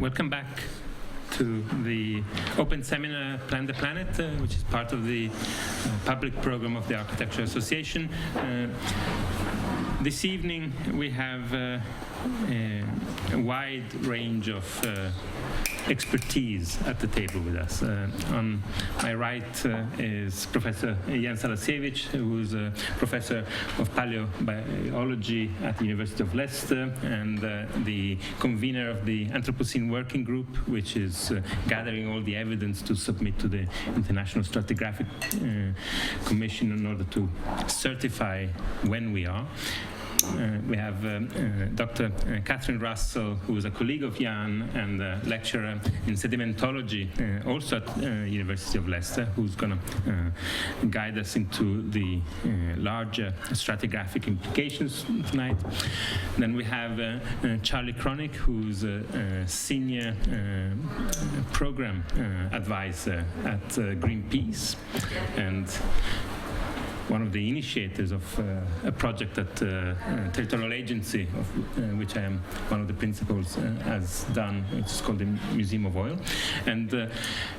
Welcome back to the open seminar Plan the Planet, which is part of the public program of the Architecture Association. This evening we have a wide range of expertise at the table with us. On my right is Professor Jan Salasiewicz, who is a professor of paleobiology at the University of Leicester and the convener of the Anthropocene Working Group, which is gathering all the evidence to submit to the International Stratigraphic Commission in order to certify when we are. We have Dr. Catherine Russell, who is a colleague of Jan and a lecturer in sedimentology, also at University of Leicester, who's going to guide us into the larger stratigraphic implications tonight. Then we have Charlie Kronick, who's a senior program advisor at Greenpeace and one of the initiators of a project at Territorial Agency, of which I am one of the principals, has done. It's called the Museum of Oil. And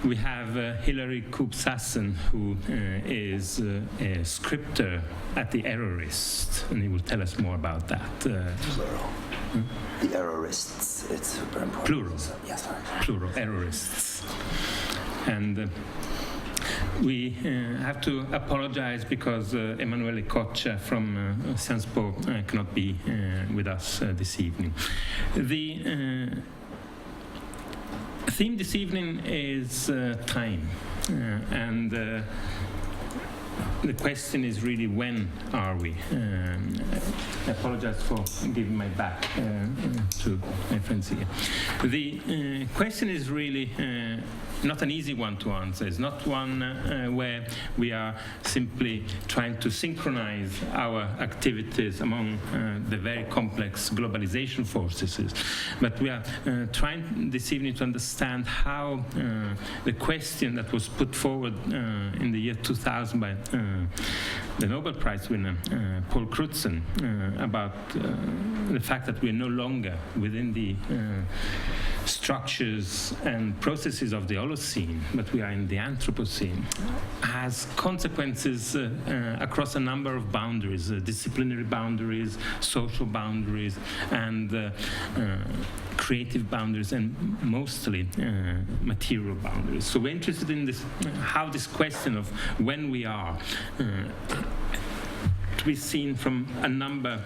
we have Hilary Koob-Sassen, who is a scripter at the Errorist, and he will tell us more about that. Plural. The Errorists, it's super important. Plural. Yes, sorry. Plural, Errorists. And we have to apologize because Emanuele Coccia from Sciences Po cannot be with us this evening. The theme this evening is time, and the question is really, when are we? I apologize for giving my back to my friends here. The question is really not an easy one to answer. It's not one where we are simply trying to synchronize our activities among the very complex globalization forces, but we are trying this evening to understand how the question that was put forward in the year 2000 by the Nobel Prize winner Paul Crutzen about the fact that we are no longer within the structures and processes of the Holocene, but we are in the Anthropocene, has consequences across a number of boundaries, disciplinary boundaries, social boundaries, and creative boundaries, and mostly material boundaries. So we're interested in this, how this question of when we are to be seen from a number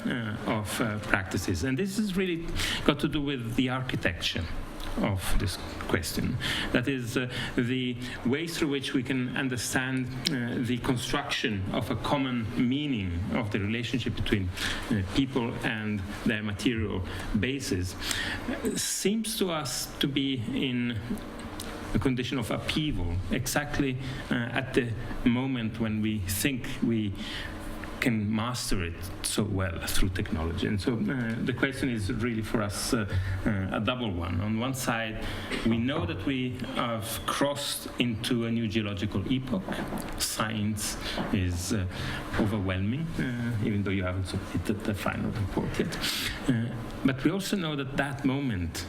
of practices. And this has really got to do with the architecture of this question. That is the ways through which we can understand the construction of a common meaning of the relationship between people and their material bases seems to us to be in a condition of upheaval, exactly at the moment when we think we can master it so well through technology. And so the question is really for us a double one. On one side, we know that we have crossed into a new geological epoch. Science is overwhelming, even though you haven't submitted the final report yet. But we also know that that moment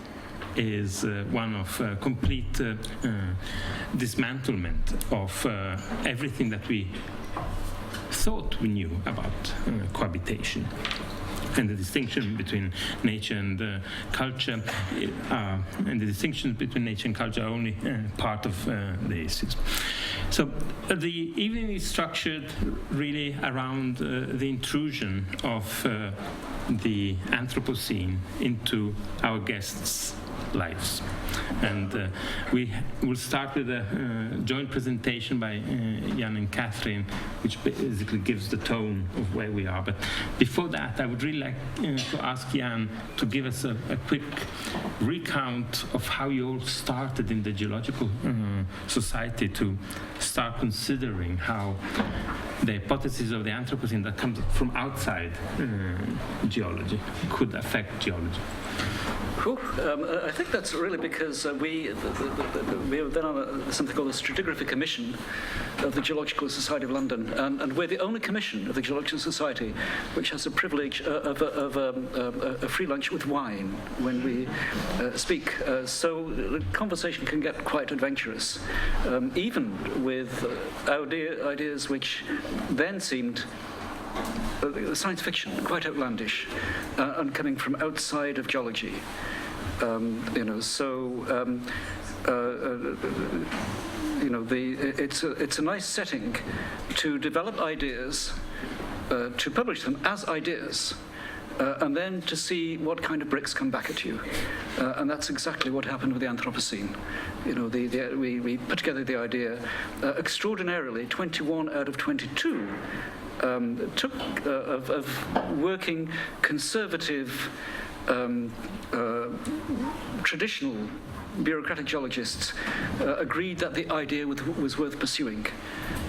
is one of complete dismantlement of everything that we thought we knew about cohabitation. And the distinction between nature and culture, and the distinctions between nature and culture are only part of the issues. So the evening is structured really around the intrusion of the Anthropocene into our guests' lives. And we will start with a joint presentation by Jan and Catherine, which basically gives the tone of where we are. But before that, I would really like to ask Jan to give us a quick recount of how you all started in the Geological Society to start considering how the hypothesis of the Anthropocene that comes from outside geology could affect geology. I think that's really because we have then on something called the Stratigraphy Commission of the Geological Society of London, and we're the only commission of the Geological Society which has the privilege of a free lunch with wine when we speak. So the conversation can get quite adventurous, even with ideas which then seemed science fiction, quite outlandish, and coming from outside of geology. It's a nice setting to develop ideas, to publish them as ideas, and then to see what kind of bricks come back at you. And that's exactly what happened with the Anthropocene. We put together the idea. Extraordinarily, 21 out of 22 took of working conservative, traditional bureaucratic geologists agreed that the idea was worth pursuing.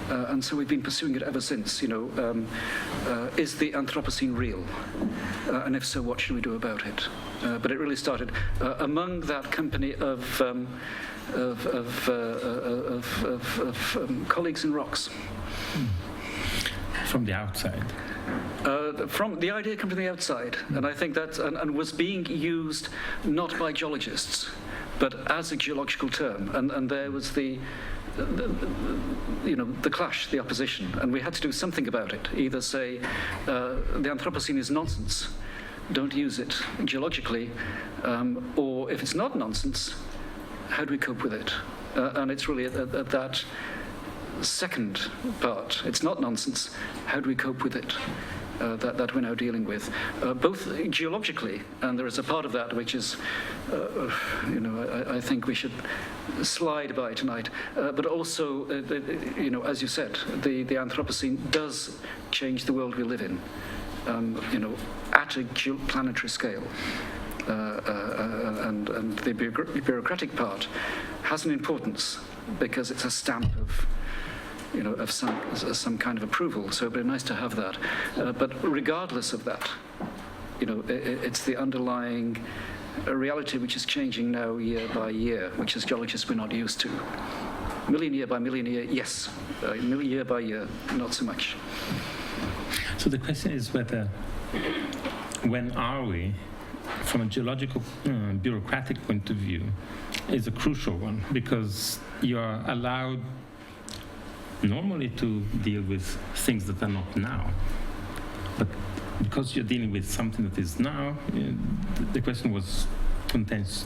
And so we've been pursuing it ever since. Is the Anthropocene real? And if so, what should we do about it? But it really started among that company of colleagues in rocks. From the outside. From the idea came from the outside, and I think that and was being used not by geologists, but as a geological term, and there was the clash, the opposition, and we had to do something about it. Either say the Anthropocene is nonsense, don't use it geologically, or if it's not nonsense, how do we cope with it? And it's really at that second part. It's not nonsense. How do we cope with it? That we're now dealing with, both geologically, and there is a part of that which is, I think we should slide by tonight, but also, as you said, the Anthropocene does change the world we live in, at a planetary scale. And the bureaucratic part has an importance because it's a stamp of some kind of approval. So it'd be nice to have that. But regardless of that, it's the underlying reality which is changing now year by year, which as geologists we're not used to. Million year by million year, yes. Year by year, not so much. So the question is whether, when are we, from a geological bureaucratic point of view, is a crucial one, because you are allowed normally to deal with things that are not now. But because you're dealing with something that is now, the question was contains,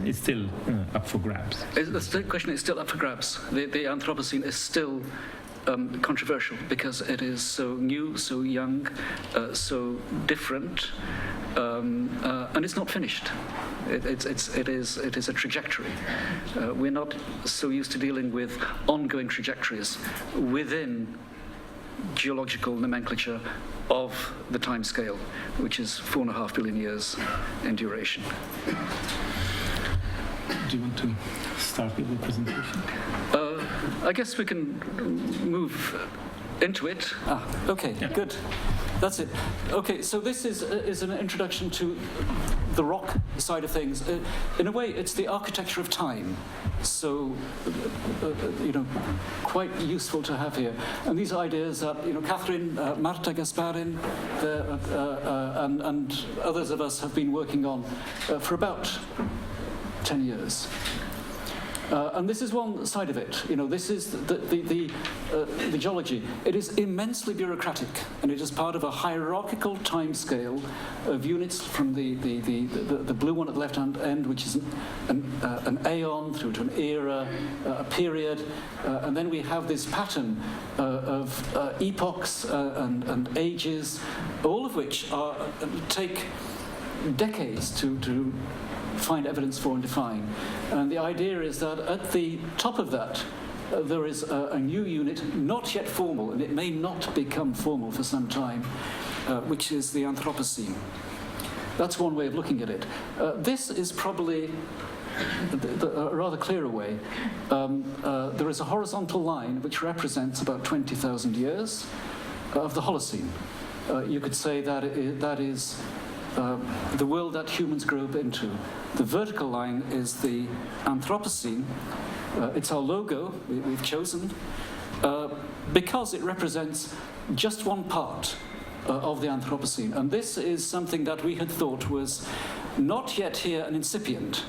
is still up for grabs. The question is still up for grabs. The Anthropocene is still controversial because it is so new, so young, so different, and it's not finished. It is a trajectory. We're not so used to dealing with ongoing trajectories within geological nomenclature of the time scale, which is 4.5 billion years in duration. Do you want to start with the presentation? I guess we can move into it. Okay, yeah. Good. That's it. Okay, so this is an introduction to the rock side of things. In a way, it's the architecture of time. So, quite useful to have here. And these ideas that, Catherine, Marta Gasparin, and others of us have been working on for about 10 years. And this is one side of it. This is the geology. It is immensely bureaucratic, and it is part of a hierarchical time scale of units from the blue one at the left-hand end, which is an aeon through to an era, a period, and then we have this pattern of epochs and ages, all of which take decades to find evidence for and define. And the idea is that at the top of that, there is a new unit, not yet formal, and it may not become formal for some time, which is the Anthropocene. That's one way of looking at it. This is probably a rather clearer way. There is a horizontal line which represents about 20,000 years of the Holocene. You could say that is the world that humans grow up into. The vertical line is the Anthropocene. It's our logo we've chosen because it represents just one part of the Anthropocene. And this is something that we had thought was not yet here and incipient.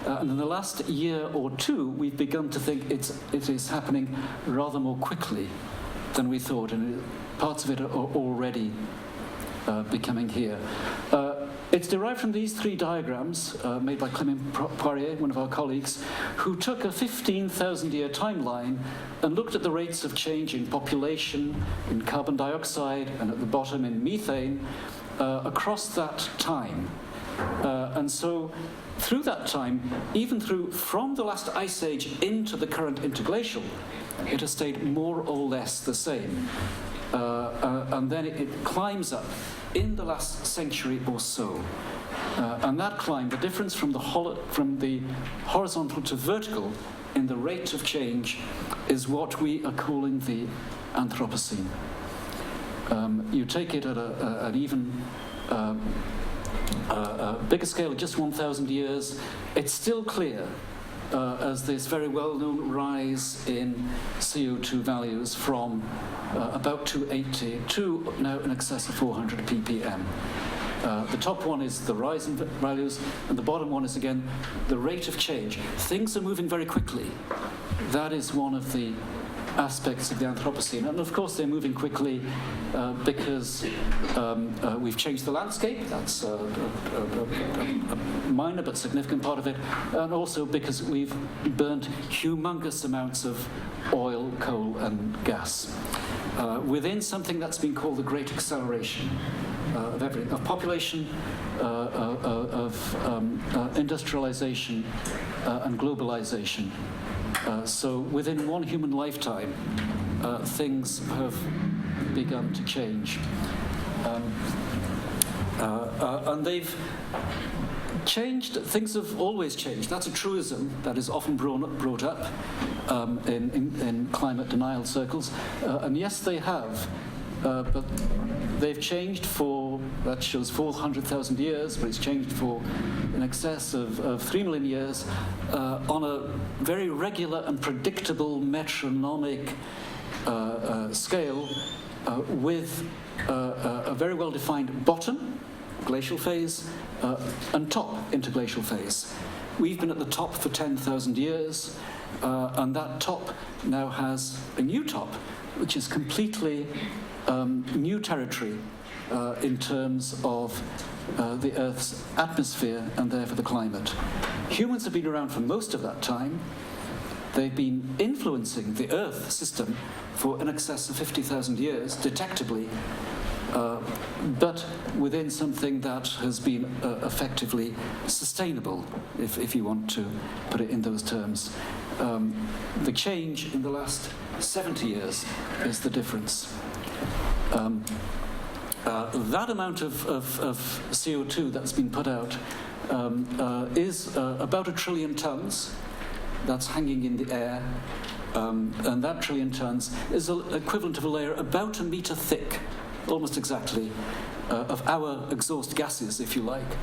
And in the last year or two, we've begun to think it is happening rather more quickly than we thought, and parts of it are already becoming here. It's derived from these three diagrams made by Clement Poirier, one of our colleagues, who took a 15,000-year timeline and looked at the rates of change in population, in carbon dioxide, and at the bottom in methane, across that time. And so through that time, even from the last ice age into the current interglacial, it has stayed more or less the same. And then it climbs up in the last century or so. And that climb, the difference from the horizontal to vertical in the rate of change is what we are calling the Anthropocene. You take it at an even bigger scale of just 1,000 years, it's still clear as this very well-known rise in CO2 values from about 280 to now in excess of 400 ppm. The top one is the rise in values, and the bottom one is, again, the rate of change. Things are moving very quickly. That is one of the aspects of the Anthropocene. And of course, they're moving quickly because we've changed the landscape. That's a minor but significant part of it. And also because we've burnt humongous amounts of oil, coal, and gas within something that's been called the Great Acceleration of everything, of population, of industrialization, and globalization. So within one human lifetime, things have begun to change. And they've changed, things have always changed. That's a truism that is often brought up in climate denial circles. And yes, they have, but they've changed that shows 400,000 years, but it's changed for in excess of 3 million years on a very regular and predictable metronomic scale with a very well-defined bottom, glacial phase, and top, interglacial phase. We've been at the top for 10,000 years, and that top now has a new top, which is completely new territory in terms of the Earth's atmosphere and therefore the climate. Humans have been around for most of that time. They've been influencing the Earth system for in excess of 50,000 years, detectably, but within something that has been effectively sustainable, if you want to put it in those terms. The change in the last 70 years is the difference. That amount of CO2 that's been put out is about 1 trillion tons that's hanging in the air, and that 1 trillion tons is equivalent of a layer about 1 meter thick, almost exactly, of our exhaust gases, if you like,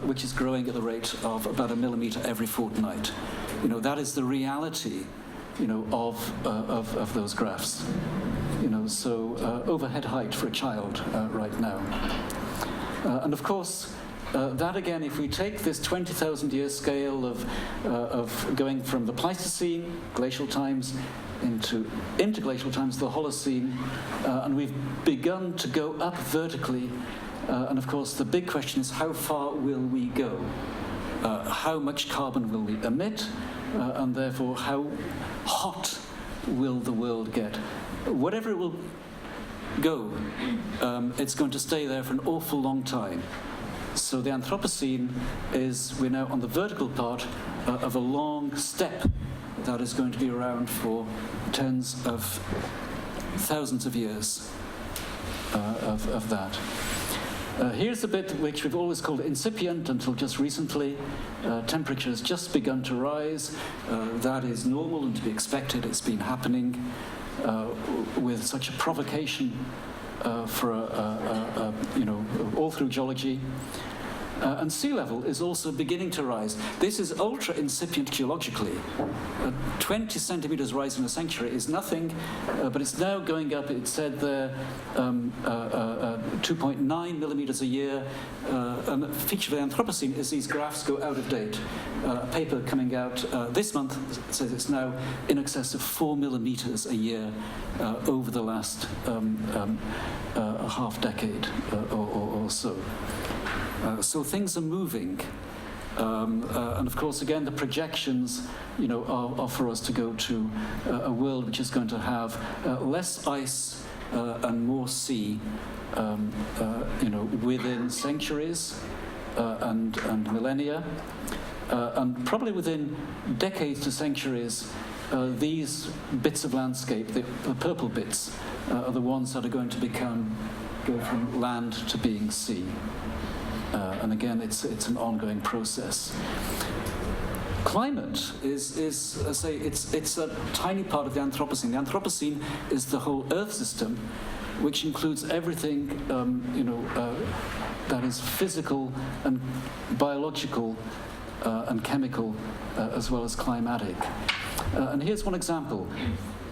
which is growing at the rate of about 1 millimeter every fortnight. That is the reality, of those graphs. So overhead height for a child right now. And of course, that again, if we take this 20,000 year scale of going from the Pleistocene, glacial times, into interglacial times, the Holocene, and we've begun to go up vertically. And of course, the big question is, how far will we go? How much carbon will we emit? And therefore, how hot will the world get? Whatever it will go, it's going to stay there for an awful long time. So the Anthropocene we're now on the vertical part of a long step that is going to be around for tens of thousands of years of that. Here's the bit which we've always called incipient until just recently. Temperature has just begun to rise. That is normal and to be expected. It's been happening with such a provocation all through geology. And sea level is also beginning to rise. This is ultra incipient geologically. 20 centimeters rise in a century is nothing, but it's now going up. It said there 2.9 millimeters a year. And the feature of the Anthropocene is these graphs go out of date. A paper coming out this month says it's now in excess of 4 millimeters a year over the last half decade or so. So things are moving, and of course, again, the projections, are for us to go to a world which is going to have less ice and more sea, within centuries and millennia, and probably within decades to centuries. These bits of landscape, the purple bits, are the ones that are going to go from land to being sea. And again, it's an ongoing process. Climate is I say, it's a tiny part of the Anthropocene. The Anthropocene is the whole Earth system, which includes everything, that is physical and biological and chemical, as well as climatic. And here's one example.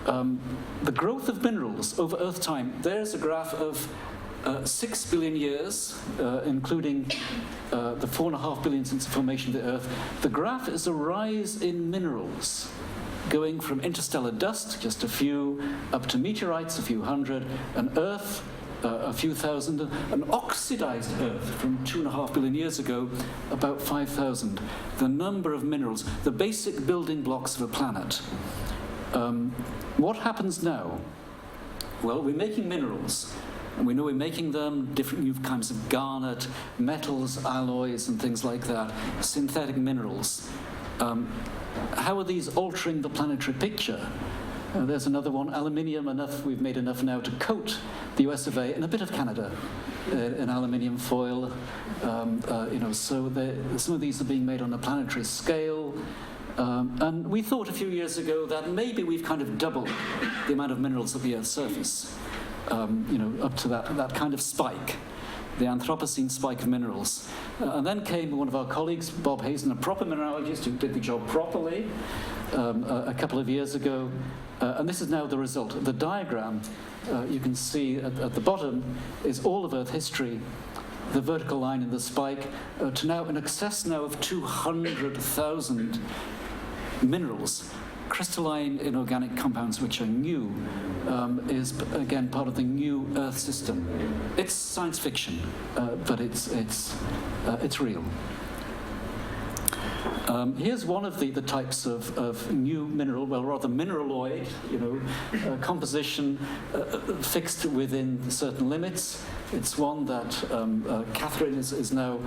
The growth of minerals over Earth time. There's a graph of 6 billion years, including the 4.5 billion since the formation of the Earth. The graph is a rise in minerals, going from interstellar dust, just a few, up to meteorites, a few hundred, and Earth, a few thousand, an oxidized Earth from 2.5 billion years ago, about 5,000. The number of minerals, the basic building blocks of a planet. What happens now? Well, we're making minerals. And we know we're making them, different new kinds of garnet, metals, alloys, and things like that, synthetic minerals. How are these altering the planetary picture? There's another one, aluminium, we've made enough now to coat the US of A and a bit of Canada in aluminium foil. So some of these are being made on a planetary scale. And we thought a few years ago that maybe we've kind of doubled the amount of minerals at the Earth's surface. Up to that kind of spike, the Anthropocene spike of minerals. And then came one of our colleagues, Bob Hazen, a proper mineralogist who did the job properly a couple of years ago. And this is now the result. The diagram, you can see at the bottom, is all of Earth history, the vertical line in the spike, to now in excess now of 200,000 minerals. Crystalline inorganic compounds which are new is again part of the new Earth system. It's science fiction, but it's real. Here's one of the types of new mineral, well, rather mineraloid, composition fixed within certain limits. It's one that Catherine is now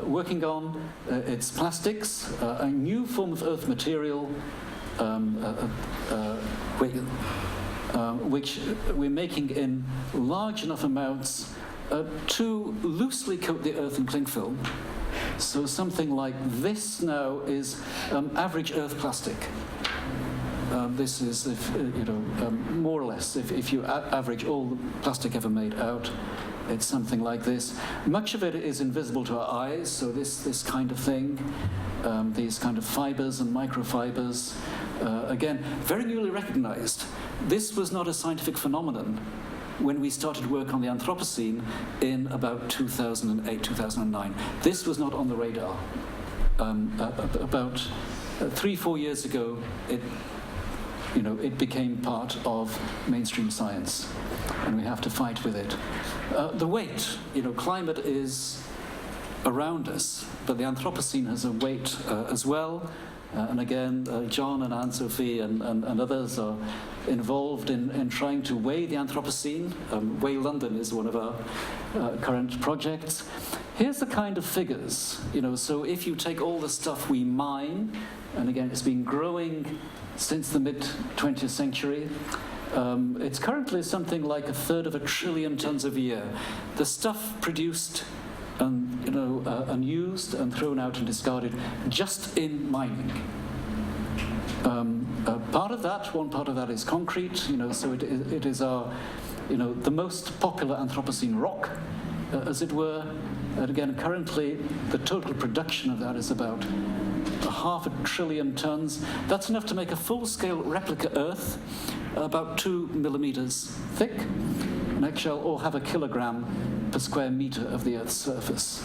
working on. It's plastics, a new form of Earth material. Which we're making in large enough amounts to loosely coat the Earth in cling film. So something like this now is average Earth plastic. This is, more or less, if you average all the plastic ever made out, it's something like this. Much of it is invisible to our eyes, so this kind of thing, these kind of fibers and microfibers, again, very newly recognized. This was not a scientific phenomenon when we started work on the Anthropocene in about 2008, 2009. This was not on the radar. About 3-4 years ago, it became part of mainstream science, and we have to fight with it. The weight, climate is around us, but the Anthropocene has a weight as well. And again, John and Anne-Sophie and others are involved in trying to weigh the Anthropocene. Weigh London is one of our current projects. Here's the kind of figures, so if you take all the stuff we mine, and again, it's been growing since the mid-20th century, it's currently something like 1/3 of a trillion tons a year. The stuff produced unused and thrown out and discarded just in mining. One part of that is concrete, so it is our, the most popular Anthropocene rock, as it were. And again, currently, the total production of that is about 500 billion tons. That's enough to make a full-scale replica Earth, about 2 millimeters thick, an eggshell, or have a kilogram per square meter of the Earth's surface.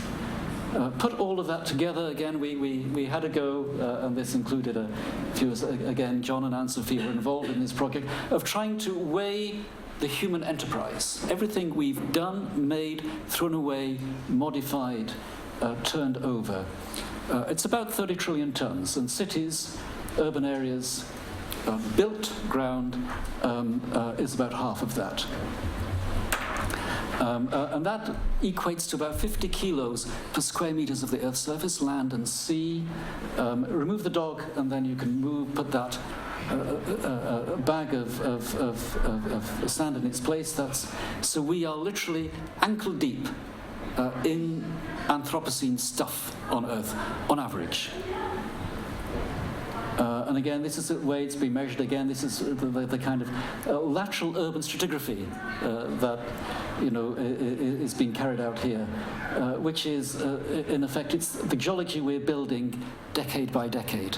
Put all of that together, again, we had a go, and this included a few, again, John and Anne-Sophie were involved in this project, of trying to weigh the human enterprise. Everything we've done, made, thrown away, modified, turned over. It's about 30 trillion tons, and cities, urban areas, built ground is about half of that. And that equates to about 50 kilos per square meters of the Earth's surface, land and sea. Remove the dog, and then you can put that a bag of sand in its place. So we are literally ankle deep in Anthropocene stuff on Earth, on average. And again, this is the way it's been measured. Again, this is the kind of lateral urban stratigraphy that is being carried out here, which is, in effect, it's the geology we're building decade by decade.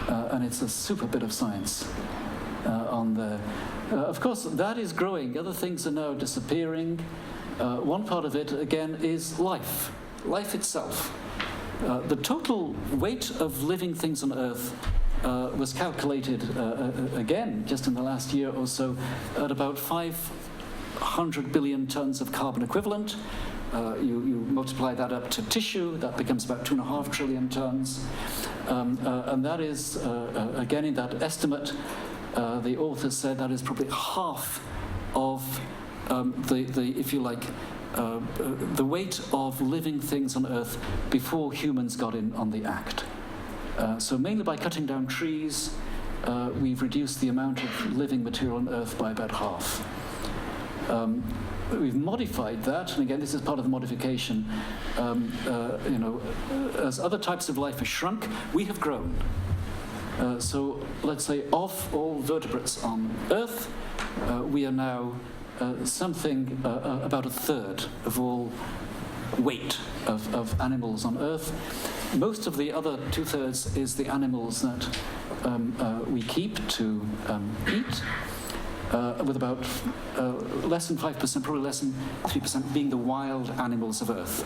And it's a super bit of science on there. Of course, that is growing. Other things are now disappearing. One part of it, again, is life itself. The total weight of living things on Earth was calculated, again, just in the last year or so, at about 500 billion tons of carbon equivalent. You multiply that up to tissue, that becomes about 2.5 trillion tons. And that is, again, in that estimate, the author said that is probably half of if you like, the weight of living things on Earth before humans got in on the act. So mainly by cutting down trees, we've reduced the amount of living material on Earth by about half. We've modified that, and again, this is part of the modification. As other types of life have shrunk, we have grown. So let's say of all vertebrates on Earth, we are now something about a third of all weight of animals on Earth. Most of the other 2/3 is the animals that we keep to eat. With about less than 5%, probably less than 3% being the wild animals of Earth,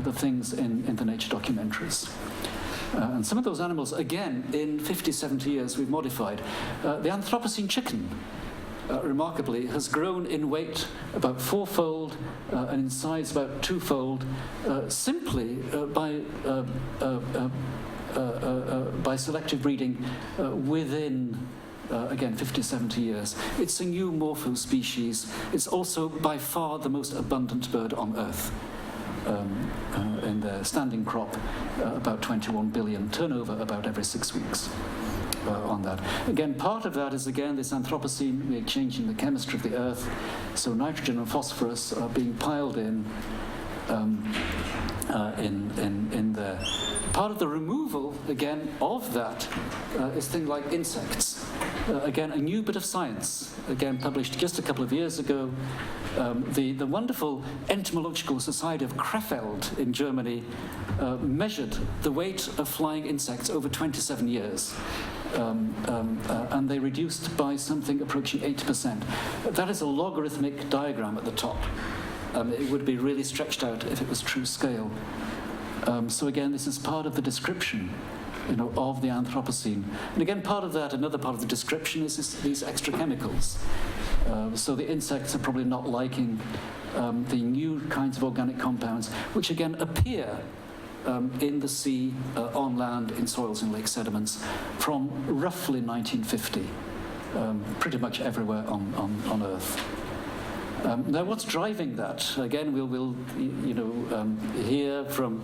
the things in the nature documentaries. And some of those animals, again, in 50, 70 years, we've modified. The Anthropocene chicken, remarkably, has grown in weight about 4-fold and in size about 2-fold, simply by selective breeding within again, 50, 70 years. It's a new morpho-species. It's also by far the most abundant bird on Earth. In the standing crop, about 21 billion, turnover about every 6 weeks on that. Again, part of that is, again, this Anthropocene. We're changing the chemistry of the Earth. So nitrogen and phosphorus are being piled in there. Part of the removal, again, of that is things like insects. Again, a new bit of science, again, published just a couple of years ago. The wonderful Entomological Society of Krefeld in Germany measured the weight of flying insects over 27 years. And they reduced by something approaching 8%. That is a logarithmic diagram at the top. It would be really stretched out if it was true scale. So again, this is part of the description, of the Anthropocene. And again, part of that, another part of the description is these extra chemicals. So the insects are probably not liking the new kinds of organic compounds, which again appear in the sea, on land, in soils and lake sediments from roughly 1950, pretty much everywhere on Earth. Now, what's driving that? Again, we'll hear from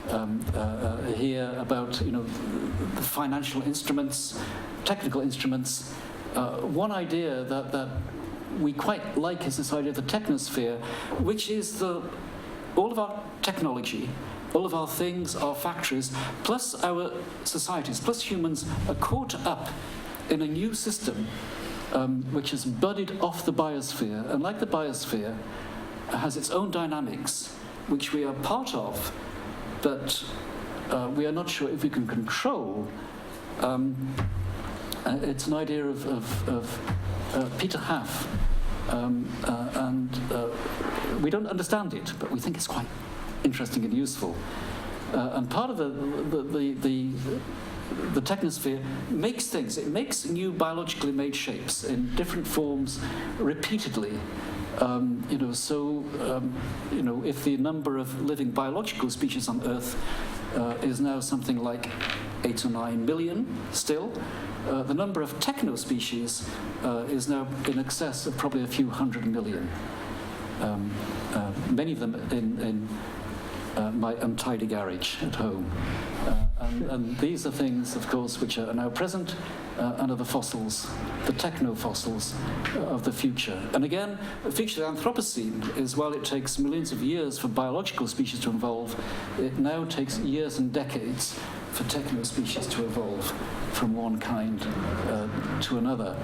about the financial instruments, technical instruments. One idea that we quite like is this idea of the technosphere, which is all of our technology, all of our things, our factories, plus our societies, plus humans are caught up in a new system which has budded off the biosphere, and like the biosphere, has its own dynamics, which we are part of, but we are not sure if we can control. It's an idea of Peter Haff, and we don't understand it, but we think it's quite interesting and useful. And part of the technosphere makes things. It makes new biologically made shapes in different forms repeatedly. If the number of living biological species on Earth is now something like 8 or 9 million still, the number of techno-species is now in excess of probably a few 100 million. Many of them in my untidy garage at home. And these are things, of course, which are now present and are the fossils, the techno-fossils of the future. And again, the feature of the Anthropocene is, while it takes millions of years for biological species to evolve, it now takes years and decades for techno-species to evolve from one kind to another.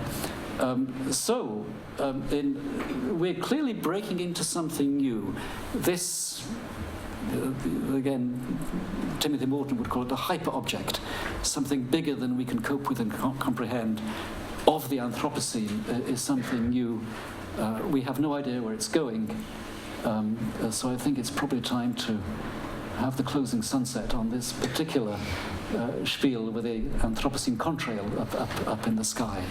We're clearly breaking into something new. This, again, Timothy Morton would call it the hyper-object, something bigger than we can cope with and comprehend of the Anthropocene is something new. We have no idea where it's going, so I think it's probably time to have the closing sunset on this particular spiel with the Anthropocene contrail up in the sky.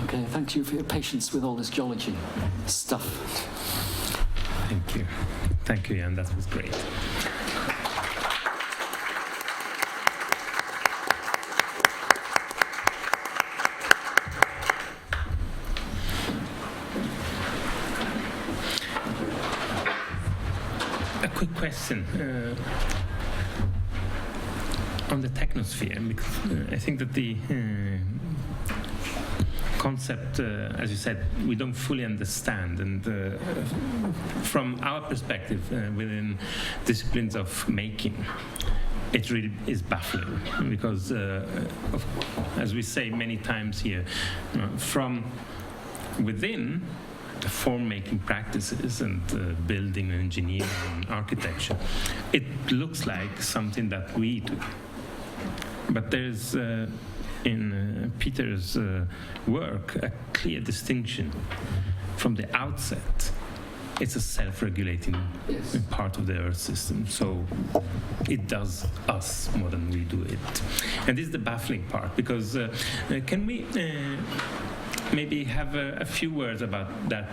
Okay, thank you for your patience with all this geology stuff. Thank you. Thank you, Jan. That was great. A quick question on the technosphere, because I think that the concept, as you said, we don't fully understand, and from our perspective within disciplines of making, it really is baffling, because as we say many times here, from within the form-making practices and building and engineering and architecture, it looks like something that we do. But there's in Peter's work a clear distinction. From the outset, it's a self-regulating part of the Earth system, so it does us more than we do it. And this is the baffling part, because can we maybe have a few words about that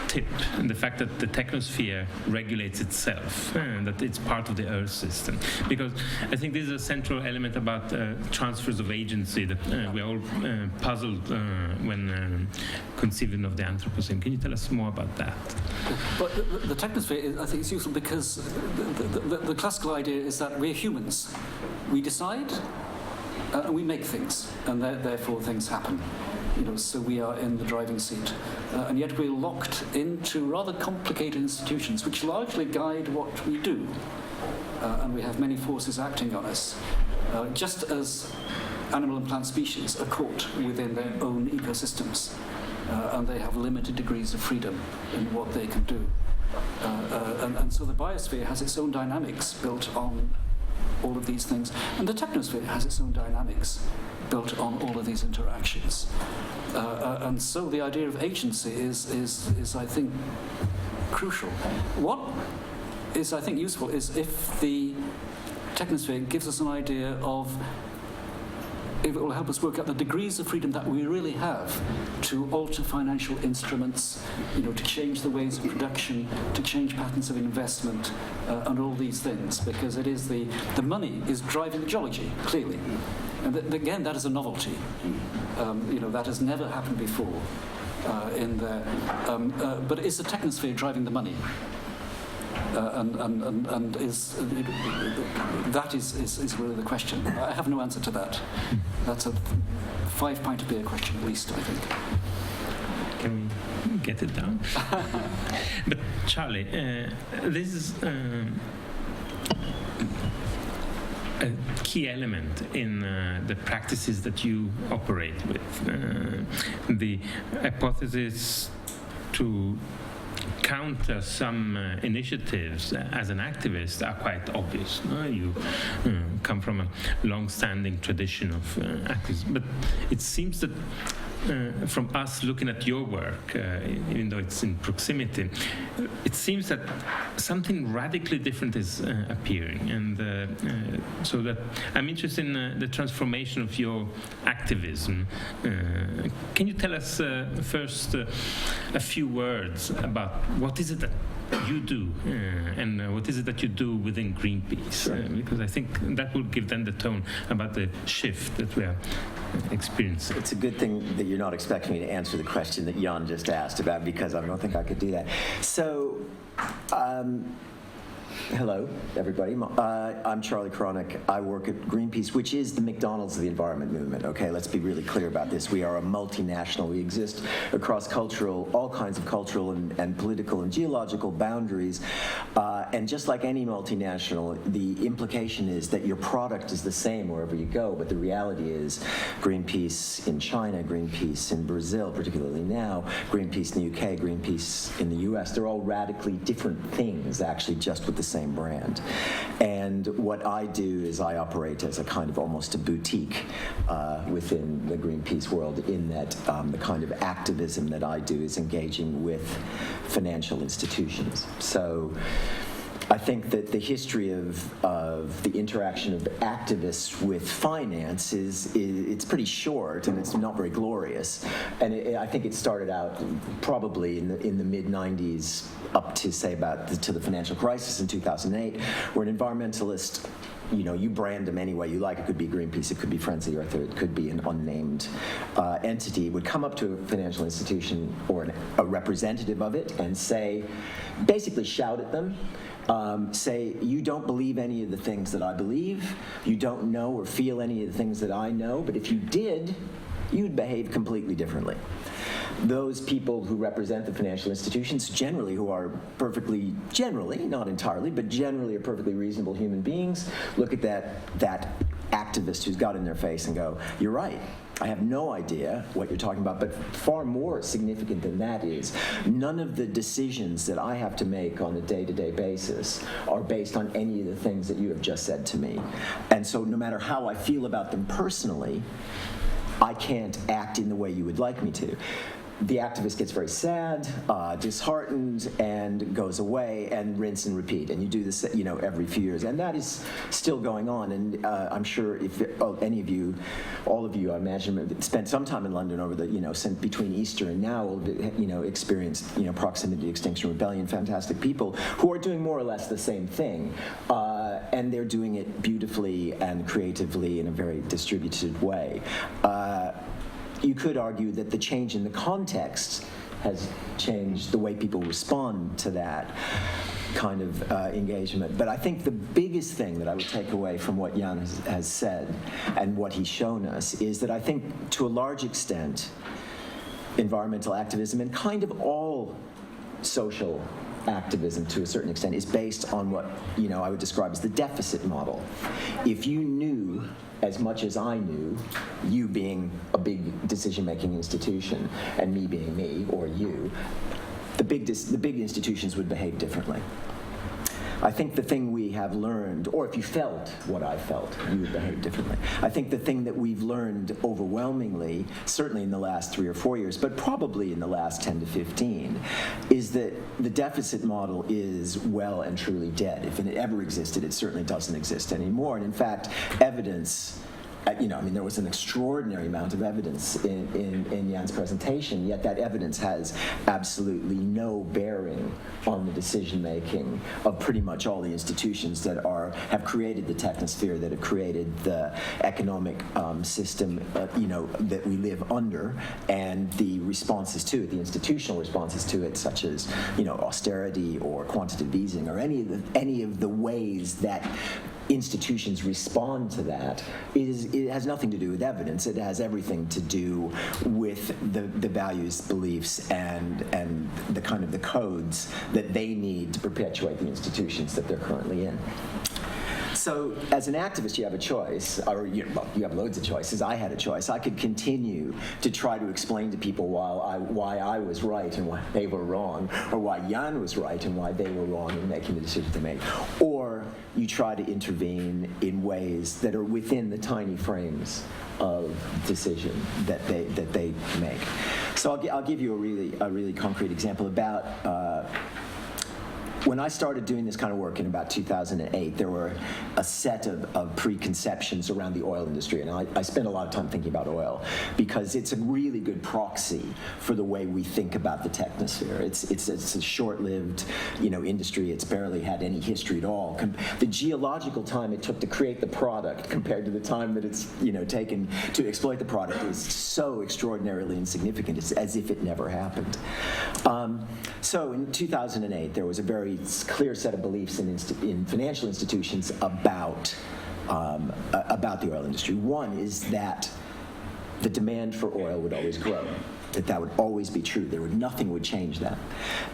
tip and the fact that the technosphere regulates itself and that it's part of the Earth system? Because I think this is a central element about transfers of agency that we're all puzzled when conceiving of the Anthropocene. Can you tell us more about that? But the technosphere, I think, is useful because the classical idea is that we're humans. We decide and we make things, and therefore things happen. So we are in the driving seat. And yet we're locked into rather complicated institutions which largely guide what we do. And we have many forces acting on us. Just as animal and plant species are caught within their own ecosystems. And they have limited degrees of freedom in what they can do. And so the biosphere has its own dynamics built on all of these things. And the technosphere has its own dynamics built on all of these interactions. And so the idea of agency is I think, crucial. What is, I think, useful is if the technosphere gives us an idea of, if it will help us work out the degrees of freedom that we really have to alter financial instruments, to change the ways of production, to change patterns of investment, and all these things, because it is the money is driving the geology, clearly. And again, that is a novelty. That has never happened before in there. But is the technosphere driving the money? And that is really the question. I have no answer to that. That's a 5-pint of beer question, at least, I think. Can we get it down? But Charlie, this is a key element in the practices that you operate with. The hypothesis to counter some initiatives as an activist are quite obvious. You come from a long-standing tradition of activism, but it seems that from us looking at your work, even though it's in proximity, it seems that something radically different is appearing, and so that I'm interested in the transformation of your activism. Can you tell us first a few words about what is it that you do, and what is it that you do within Greenpeace? Sure. Because I think that will give then the tone about the shift that we are experiencing. It's a good thing that you're not expecting me to answer the question that Jan just asked about, because I don't think I could do that. So, hello, everybody. I'm Charlie Kronick. I work at Greenpeace, which is the McDonald's of the environment movement. Okay, let's be really clear about this. We are a multinational. We exist across all kinds of cultural and political and geological boundaries. And just like any multinational, the implication is that your product is the same wherever you go. But the reality is Greenpeace in China, Greenpeace in Brazil, particularly now, Greenpeace in the UK, Greenpeace in the US, they're all radically different things, actually, just with the same brand. And what I do is I operate as a kind of almost a boutique within the Greenpeace world, in that the kind of activism that I do is engaging with financial institutions. So I think that the history of the interaction of activists with finance it's pretty short, and it's not very glorious. And I think it started out probably in the mid-90s up to, say, to the financial crisis in 2008, where an environmentalist, you brand them any way you like. It could be Greenpeace, it could be Friends of the Earth, or it could be an unnamed entity, would come up to a financial institution or a representative of it and say, basically shout at them, say, you don't believe any of the things that I believe, you don't know or feel any of the things that I know, but if you did, you'd behave completely differently. Those people who represent the financial institutions, generally, who are generally, not entirely, but generally are perfectly reasonable human beings, look at that activist who's got in their face and go, you're right. I have no idea what you're talking about, but far more significant than that is none of the decisions that I have to make on a day-to-day basis are based on any of the things that you have just said to me. And so no matter how I feel about them personally, I can't act in the way you would like me to. The activist gets very sad, disheartened, and goes away, and rinse and repeat. And you do this, every few years, and that is still going on. And I'm sure if any of you, all of you, I imagine, have spent some time in London over the, since between Easter and now, experienced, Proximity to Extinction Rebellion, fantastic people who are doing more or less the same thing, and they're doing it beautifully and creatively in a very distributed way. You could argue that the change in the context has changed the way people respond to that kind of engagement. But I think the biggest thing that I would take away from what Jan has said and what he's shown us is that I think, to a large extent, environmental activism and kind of all social activism to a certain extent is based on what I would describe as the deficit model. If you knew as much as I knew, you being a big decision-making institution and me being me or you, the big institutions would behave differently. I think the thing we have learned, or if you felt what I felt, you would behave differently. I think the thing that we've learned overwhelmingly, certainly in the last 3 or 4 years, but probably in the last 10 to 15, is that the deficit model is well and truly dead. If it ever existed, it certainly doesn't exist anymore. And in fact, evidence, there was an extraordinary amount of evidence in Jan's presentation, yet that evidence has absolutely no bearing on the decision-making of pretty much all the institutions that have created the technosphere, that have created the economic system, that we live under, and the responses to it, the institutional responses to it, such as, austerity or quantitative easing, or any of the ways that institutions respond to that. It has nothing to do with evidence. It has everything to do with the values, beliefs, and the kind of the codes that they need to perpetuate the institutions that they're currently in. So as an activist, you have a choice, or you have loads of choices. I had a choice. I could continue to try to explain to people why I was right and why they were wrong, or why Jan was right and why they were wrong in making the decision they made. Or you try to intervene in ways that are within the tiny frames of decision that they make. So I'll give you a really concrete example about when I started doing this kind of work in about 2008, there were a set of preconceptions around the oil industry, and I spent a lot of time thinking about oil because it's a really good proxy for the way we think about the technosphere. It's a short-lived, industry. It's barely had any history at all. The geological time it took to create the product compared to the time that it's taken to exploit the product is so extraordinarily insignificant. It's as if it never happened. So in 2008, there was a very clear set of beliefs in financial institutions about the oil industry. One is that the demand for oil would always grow, that would always be true. Nothing would change that.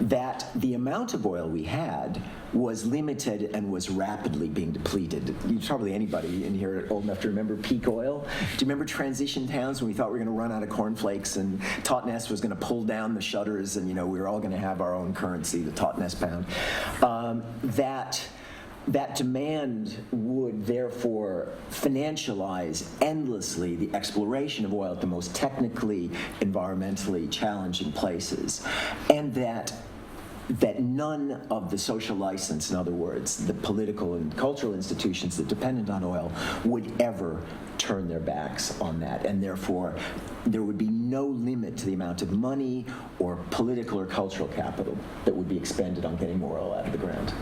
That the amount of oil we had was limited and was rapidly being depleted. Probably anybody in here old enough to remember peak oil. Do you remember transition towns when we thought we were going to run out of cornflakes and Totnes was going to pull down the shutters and we were all going to have our own currency, the Totnes pound? That demand would therefore financialize endlessly the exploration of oil at the most technically, environmentally challenging places, and that none of the social license, in other words, the political and cultural institutions that depended on oil, would ever turn their backs on that, and therefore there would be no limit to the amount of money or political or cultural capital that would be expended on getting more oil out of the ground.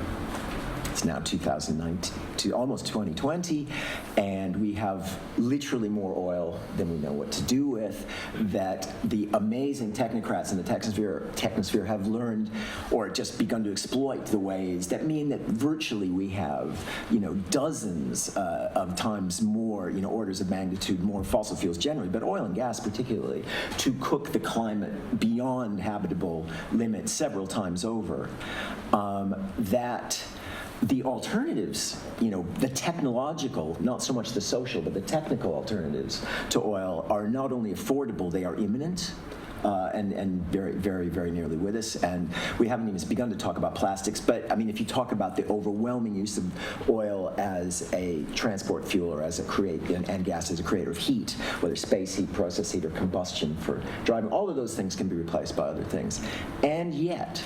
It's now 2019, almost 2020, and we have literally more oil than we know what to do with, that the amazing technocrats in the technosphere have learned or just begun to exploit the ways that mean that virtually we have, dozens of times more, orders of magnitude more fossil fuels generally, but oil and gas particularly, to cook the climate beyond habitable limits several times over. That the alternatives, the technological, not so much the social, but the technical alternatives to oil are not only affordable, they are imminent. And very, very, very nearly with us. And we haven't even begun to talk about plastics, but if you talk about the overwhelming use of oil as a transport fuel or as and gas as a creator of heat, whether space heat, process heat, or combustion for driving, all of those things can be replaced by other things. And yet,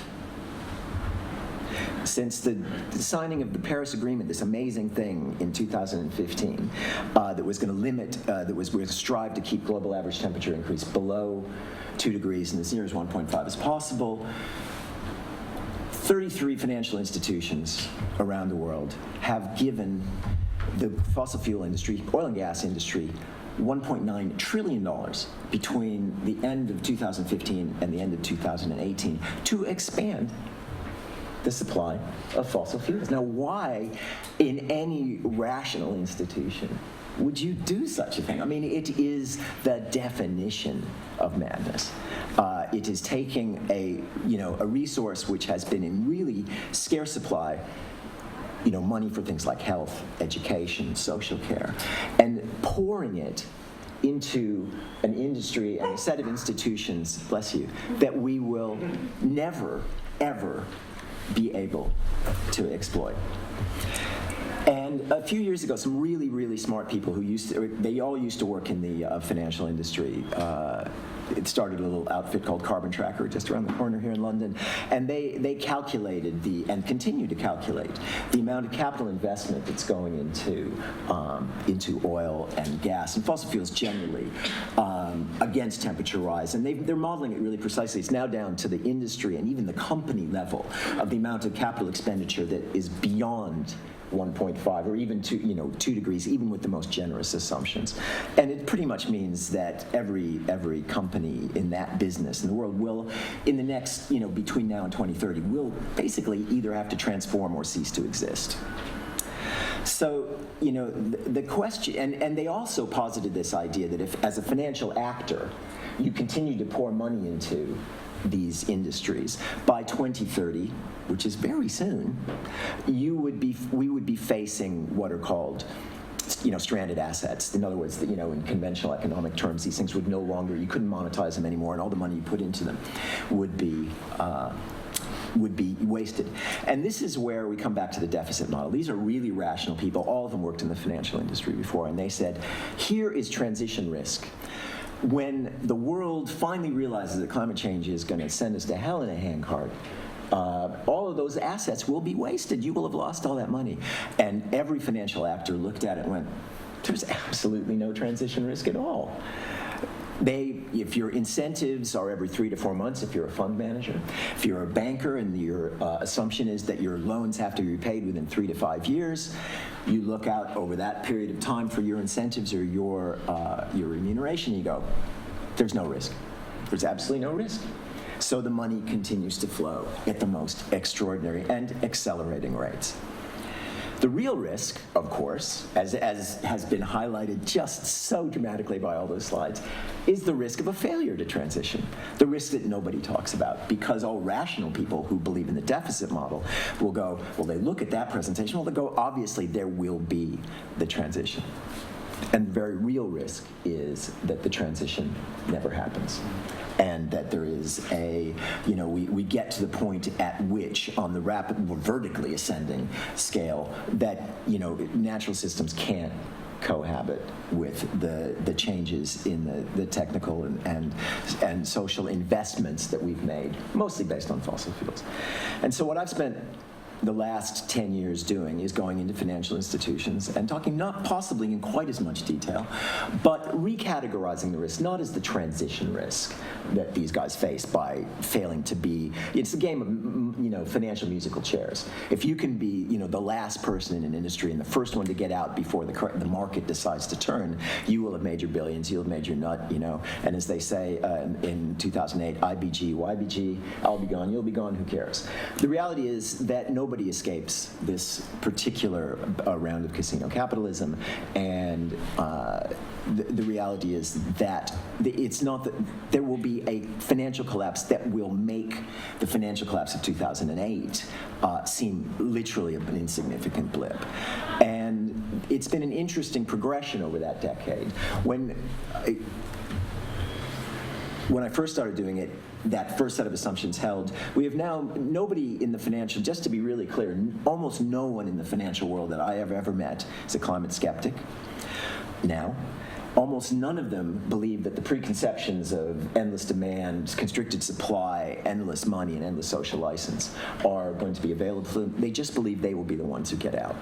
since the signing of the Paris Agreement, this amazing thing in 2015 that was going to limit, that was going to strive to keep global average temperature increase below 2 degrees and as near as 1.5 as possible, 33 financial institutions around the world have given the fossil fuel industry, oil and gas industry, $1.9 trillion between the end of 2015 and the end of 2018 to expand the supply of fossil fuels. Now, why in any rational institution would you do such a thing? It is the definition of madness. It is taking a resource which has been in really scarce supply, money for things like health, education, social care, and pouring it into an industry and a set of institutions, bless you, that we will never, ever be able to exploit. And a few years ago, some really, really smart people they all used to work in the financial industry. It started a little outfit called Carbon Tracker just around the corner here in London, and they calculated and continue to calculate the amount of capital investment that's going into oil and gas and fossil fuels generally against temperature rise, and they're modeling it really precisely. It's now down to the industry and even the company level of the amount of capital expenditure that is beyond 1.5 or even 2 degrees, even with the most generous assumptions. And it pretty much means that every company in that business in the world will, in the next, between now and 2030, will basically either have to transform or cease to exist. So, the question, and they also posited this idea that if, as a financial actor, you continue to pour money into these industries, by 2030, which is very soon, we would be facing what are called stranded assets. In other words, in conventional economic terms, these things would no longer, you couldn't monetize them anymore, and all the money you put into them would be wasted. And this is where we come back to the deficit model. These are really rational people. All of them worked in the financial industry before, and they said, here is transition risk. When the world finally realizes that climate change is going to send us to hell in a handcart, all of those assets will be wasted. You will have lost all that money. And every financial actor looked at it and went, there's absolutely no transition risk at all. If your incentives are every 3 to 4 months, if you're a fund manager, if you're a banker and your assumption is that your loans have to be repaid within 3 to 5 years, you look out over that period of time for your incentives or your remuneration, you go, there's no risk. There's absolutely no risk. So the money continues to flow at the most extraordinary and accelerating rates. The real risk, of course, as has been highlighted just so dramatically by all those slides, is the risk of a failure to transition. The risk that nobody talks about, because all rational people who believe in the deficit model will go, well, they look at that presentation, well, they go, obviously there will be the transition. And the very real risk is that the transition never happens. And that there is we get to the point at which, on the rapid, vertically ascending scale, that, natural systems can't cohabit with the changes in the technical and social investments that we've made, mostly based on fossil fuels. And so what I've spent the last 10 years doing is going into financial institutions and talking, not possibly in quite as much detail, but recategorizing the risk, not as the transition risk that these guys face by failing to be, it's a game of, financial musical chairs. If you can be, the last person in an industry and the first one to get out before the market decides to turn, you will have made your billions, you'll have made your nut, and as they say in 2008, IBG, YBG, I'll be gone, you'll be gone, who cares? The reality is that nobody escapes this particular round of casino capitalism, and the reality is that it's not that there will be a financial collapse that will make the financial collapse of 2008 seem literally an insignificant blip. And it's been an interesting progression over that decade. When I first started doing it, that first set of assumptions held. We have now, nobody in the financial, just to be really clear, almost no one in the financial world that I have ever met is a climate skeptic now. Almost none of them believe that the preconceptions of endless demand, constricted supply, endless money, and endless social license are going to be available to them. They just believe they will be the ones who get out.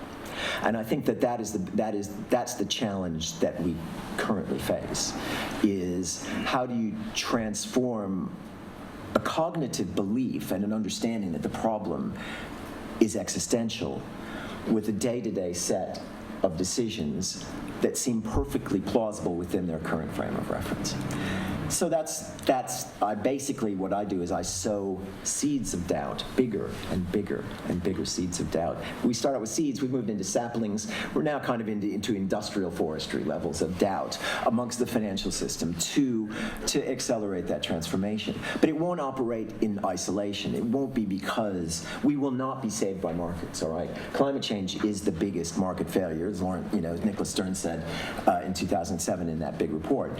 And I think that's the challenge that we currently face, is how do you transform a cognitive belief and an understanding that the problem is existential with a day-to-day set of decisions that seem perfectly plausible within their current frame of reference. So that's basically what I do is I sow seeds of doubt, bigger and bigger and bigger seeds of doubt. We start out with seeds, we've moved into saplings, we're now kind of into industrial forestry levels of doubt amongst the financial system to accelerate that transformation. But it won't operate in isolation. It won't be because we will not be saved by markets, all right? Climate change is the biggest market failure, as Nicholas Stern said in 2007 in that big report.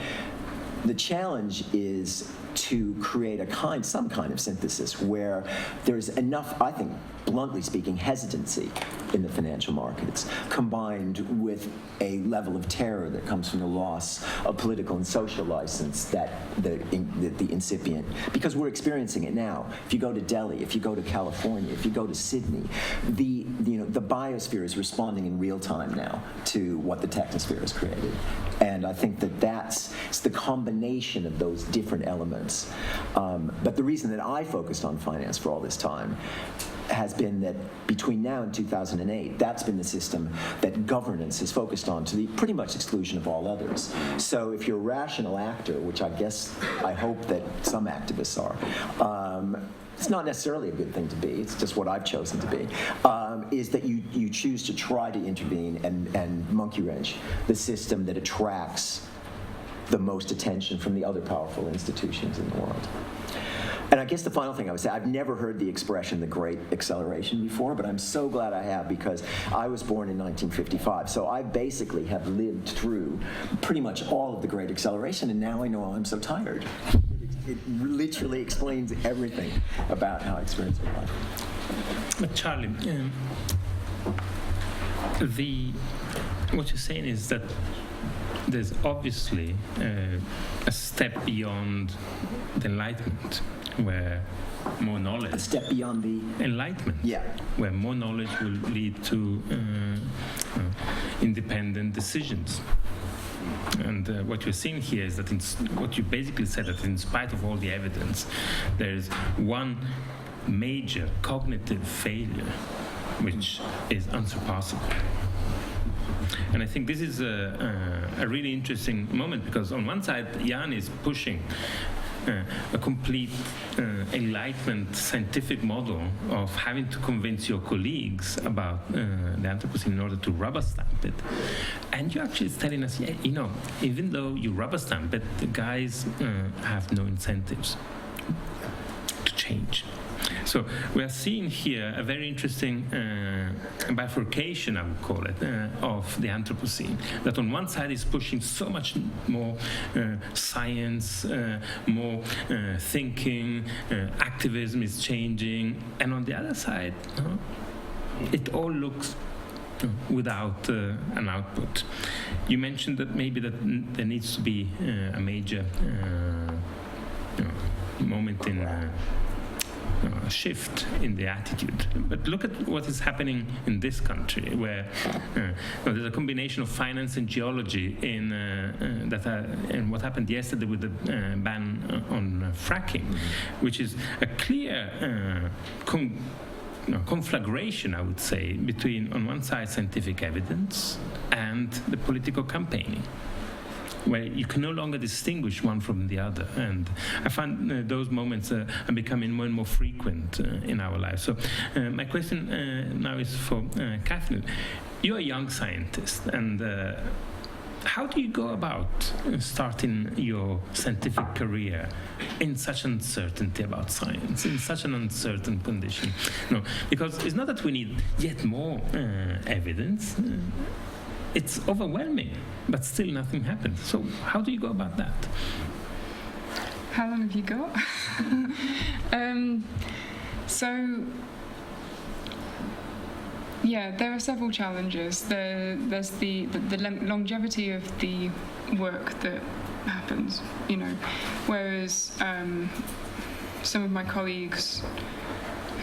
The challenge is to create some kind of synthesis where there's enough, I think, bluntly speaking, hesitancy in the financial markets, combined with a level of terror that comes from the loss of political and social license that the incipient, because we're experiencing it now. If you go to Delhi, if you go to California, if you go to Sydney, the biosphere is responding in real time now to what the technosphere has created. And I think it's the combination of those different elements. But the reason that I focused on finance for all this time has been that between now and 2008, that's been the system that governance has focused on to the pretty much exclusion of all others. So if you're a rational actor, which I hope that some activists are, it's not necessarily a good thing to be, it's just what I've chosen to be, is that you choose to try to intervene and monkey wrench the system that attracts the most attention from the other powerful institutions in the world. And I guess the final thing I would say, I've never heard the expression the Great Acceleration before, but I'm so glad I have, because I was born in 1955. So I basically have lived through pretty much all of the Great Acceleration, and now I know I'm so tired. It literally explains everything about how I experience my life. But Charlie, what you're saying is that there's obviously a step beyond the Enlightenment, where more knowledge... A step beyond the... Enlightenment. Yeah. Where more knowledge will lead to independent decisions. And what you're seeing here is that what you basically said, that in spite of all the evidence, there is one major cognitive failure which is unsurpassable. And I think this is a really interesting moment, because on one side, Jan is pushing a complete Enlightenment scientific model of having to convince your colleagues about the Anthropocene in order to rubber stamp it. And you're actually telling us, yeah, you know, even though you rubber stamp it, the guys have no incentives to change. So we are seeing here a very interesting bifurcation, I would call it, of the Anthropocene. That on one side is pushing so much more science, more thinking, activism is changing, and on the other side, it all looks without an output. You mentioned that maybe that there needs to be a major moment in shift in the attitude. But look at what is happening in this country, where there's a combination of finance and geology in and what happened yesterday with the ban on fracking, which is a clear conflagration, I would say, between, on one side, scientific evidence and the political campaigning, where you can no longer distinguish one from the other. And I find those moments are becoming more and more frequent in our lives. So my question now is for Kathleen. You're a young scientist, and how do you go about starting your scientific career in such uncertainty about science, in such an uncertain condition? No, because it's not that we need yet more evidence. It's overwhelming, but still nothing happens. So how do you go about that? How long have you got? Yeah, there are several challenges. There's the longevity of the work that happens, you know, whereas some of my colleagues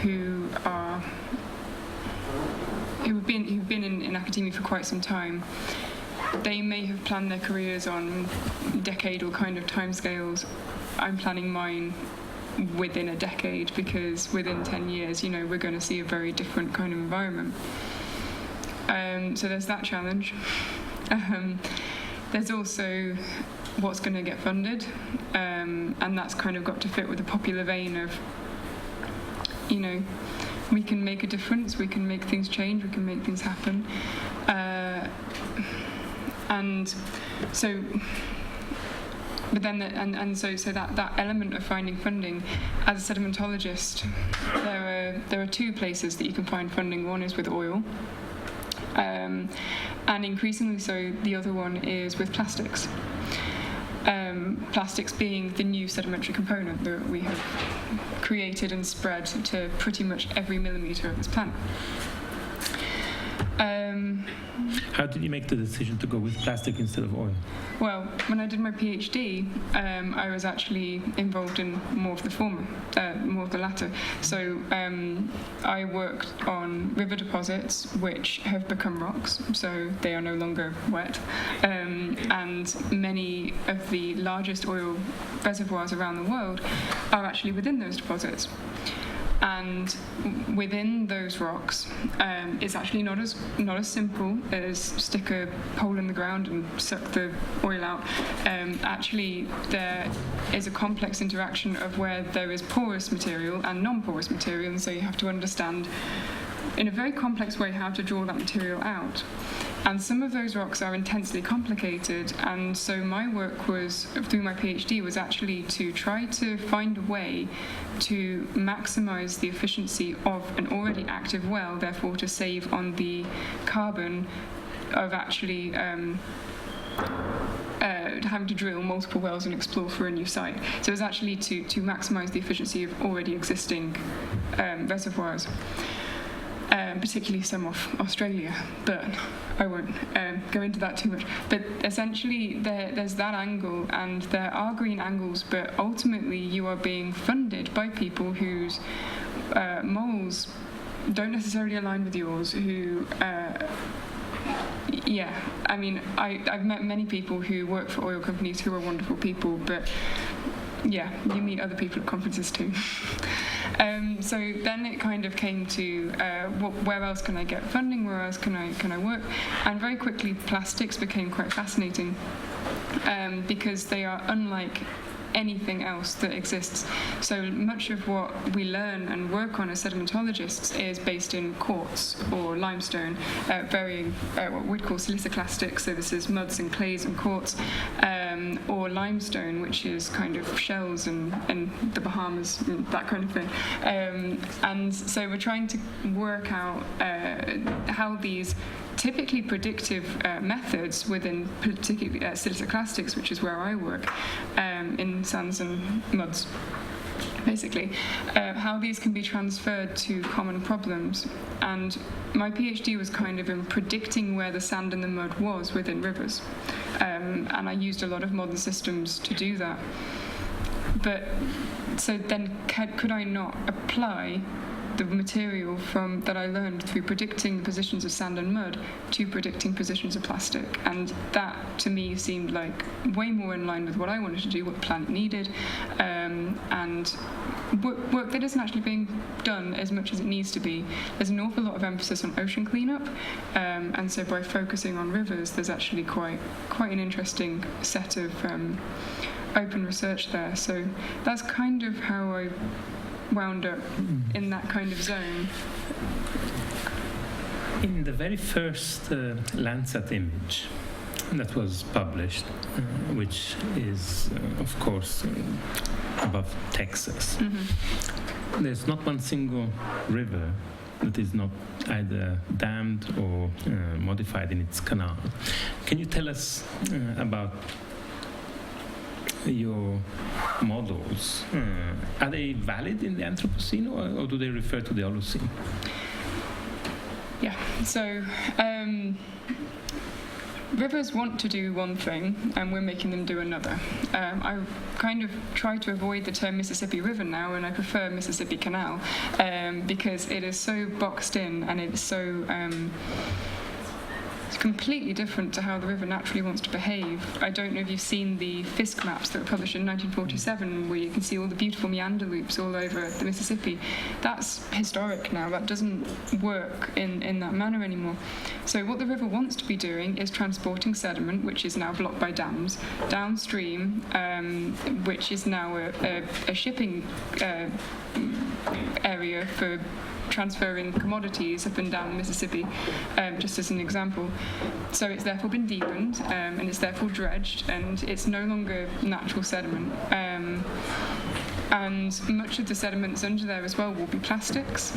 who've been in academia for quite some time, they may have planned their careers on decadal kind of timescales. I'm planning mine within a decade, because within 10 years, you know, we're going to see a very different kind of environment. So there's that challenge. There's also what's going to get funded, and that's kind of got to fit with the popular vein of, you know, we can make a difference, we can make things change, we can make things happen. And so, but then, so that element of finding funding, as a sedimentologist, there are two places that you can find funding. One is with oil, and increasingly so, the other one is with plastics. Plastics being the new sedimentary component that we have created and spread to pretty much every millimetre of this planet. How did you make the decision to go with plastic instead of oil? Well, when I did my PhD, I was actually involved in more of the former, more of the latter. So I worked on river deposits which have become rocks, so they are no longer wet. And many of the largest oil reservoirs around the world are actually within those deposits. And within those rocks, it's actually not as simple as stick a hole in the ground and suck the oil out. Actually, there is a complex interaction of where there is porous material and non-porous material, and so you have to understand in a very complex way how to draw that material out. And some of those rocks are intensely complicated, and so my work was, through my PhD, was actually to try to find a way to maximize the efficiency of an already active well, therefore to save on the carbon of actually having to drill multiple wells and explore for a new site. So it was actually to maximize the efficiency of already existing reservoirs. Particularly some of Australia, but I won't go into that too much. But essentially, there's that angle, and there are green angles, but ultimately you are being funded by people whose morals don't necessarily align with yours, who I mean, I've met many people who work for oil companies who are wonderful people, but yeah, you meet other people at conferences too. So then it kind of came to where else can I get funding, where else can I work, and very quickly plastics became quite fascinating because they are unlike anything else that exists. So much of what we learn and work on as sedimentologists is based in quartz or limestone, varying what we'd call siliciclastic, so this is muds and clays and quartz, or limestone, which is kind of shells and the Bahamas, that kind of thing. And so we're trying to work out how these typically predictive methods within particularly siliciclastics, which is where I work, in sands and muds, basically, how these can be transferred to common problems. And my PhD was kind of in predicting where the sand and the mud was within rivers. And I used a lot of modern systems to do that. But so then could I not apply the material that I learned through predicting the positions of sand and mud to predicting positions of plastic? And that to me seemed like way more in line with what I wanted to do, what the planet needed, and work that isn't actually being done as much as it needs to be. There's an awful lot of emphasis on ocean cleanup, and so by focusing on rivers, there's actually quite an interesting set of open research there. So that's kind of how I wound up in that kind of zone. In the very first Lancet image that was published, which is, of course, above Texas, there's not one single river that is not either dammed or modified in its canal. Can you tell us about your models? Are they valid in the Anthropocene, or do they refer to the Holocene? Yeah, so rivers want to do one thing, and we're making them do another. I kind of try to avoid the term Mississippi River now, and I prefer Mississippi Canal, because it is so boxed in, and it's so it's completely different to how the river naturally wants to behave. I don't know if you've seen the Fisk maps that were published in 1947, where you can see all the beautiful meander loops all over the Mississippi. That's historic now. That doesn't work in that manner anymore. So what the river wants to be doing is transporting sediment, which is now blocked by dams, downstream, which is now a shipping area for transferring commodities up and down the Mississippi, just as an example. So it's therefore been deepened, and it's therefore dredged, and it's no longer natural sediment. And much of the sediments under there as well will be plastics.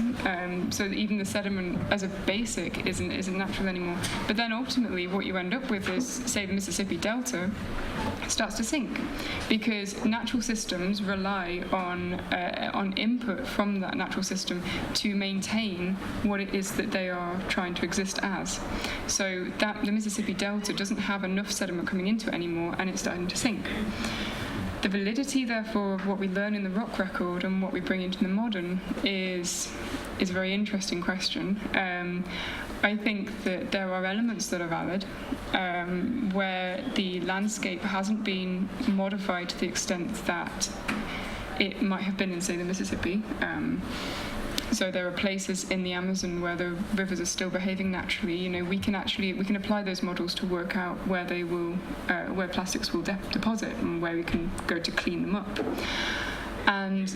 So even the sediment as a basic isn't natural anymore. But then ultimately what you end up with is, say, the Mississippi Delta starts to sink, because natural systems rely on input from that natural system to maintain what it is that they are trying to exist as. So that the Mississippi Delta doesn't have enough sediment coming into it anymore, and it's starting to sink. The validity, therefore, of what we learn in the rock record and what we bring into the modern is a very interesting question. I think that there are elements that are valid, where the landscape hasn't been modified to the extent that it might have been in, say, the Mississippi. So there are places in the Amazon where the rivers are still behaving naturally. You know, we can apply those models to work out where where plastics will deposit and where we can go to clean them up. And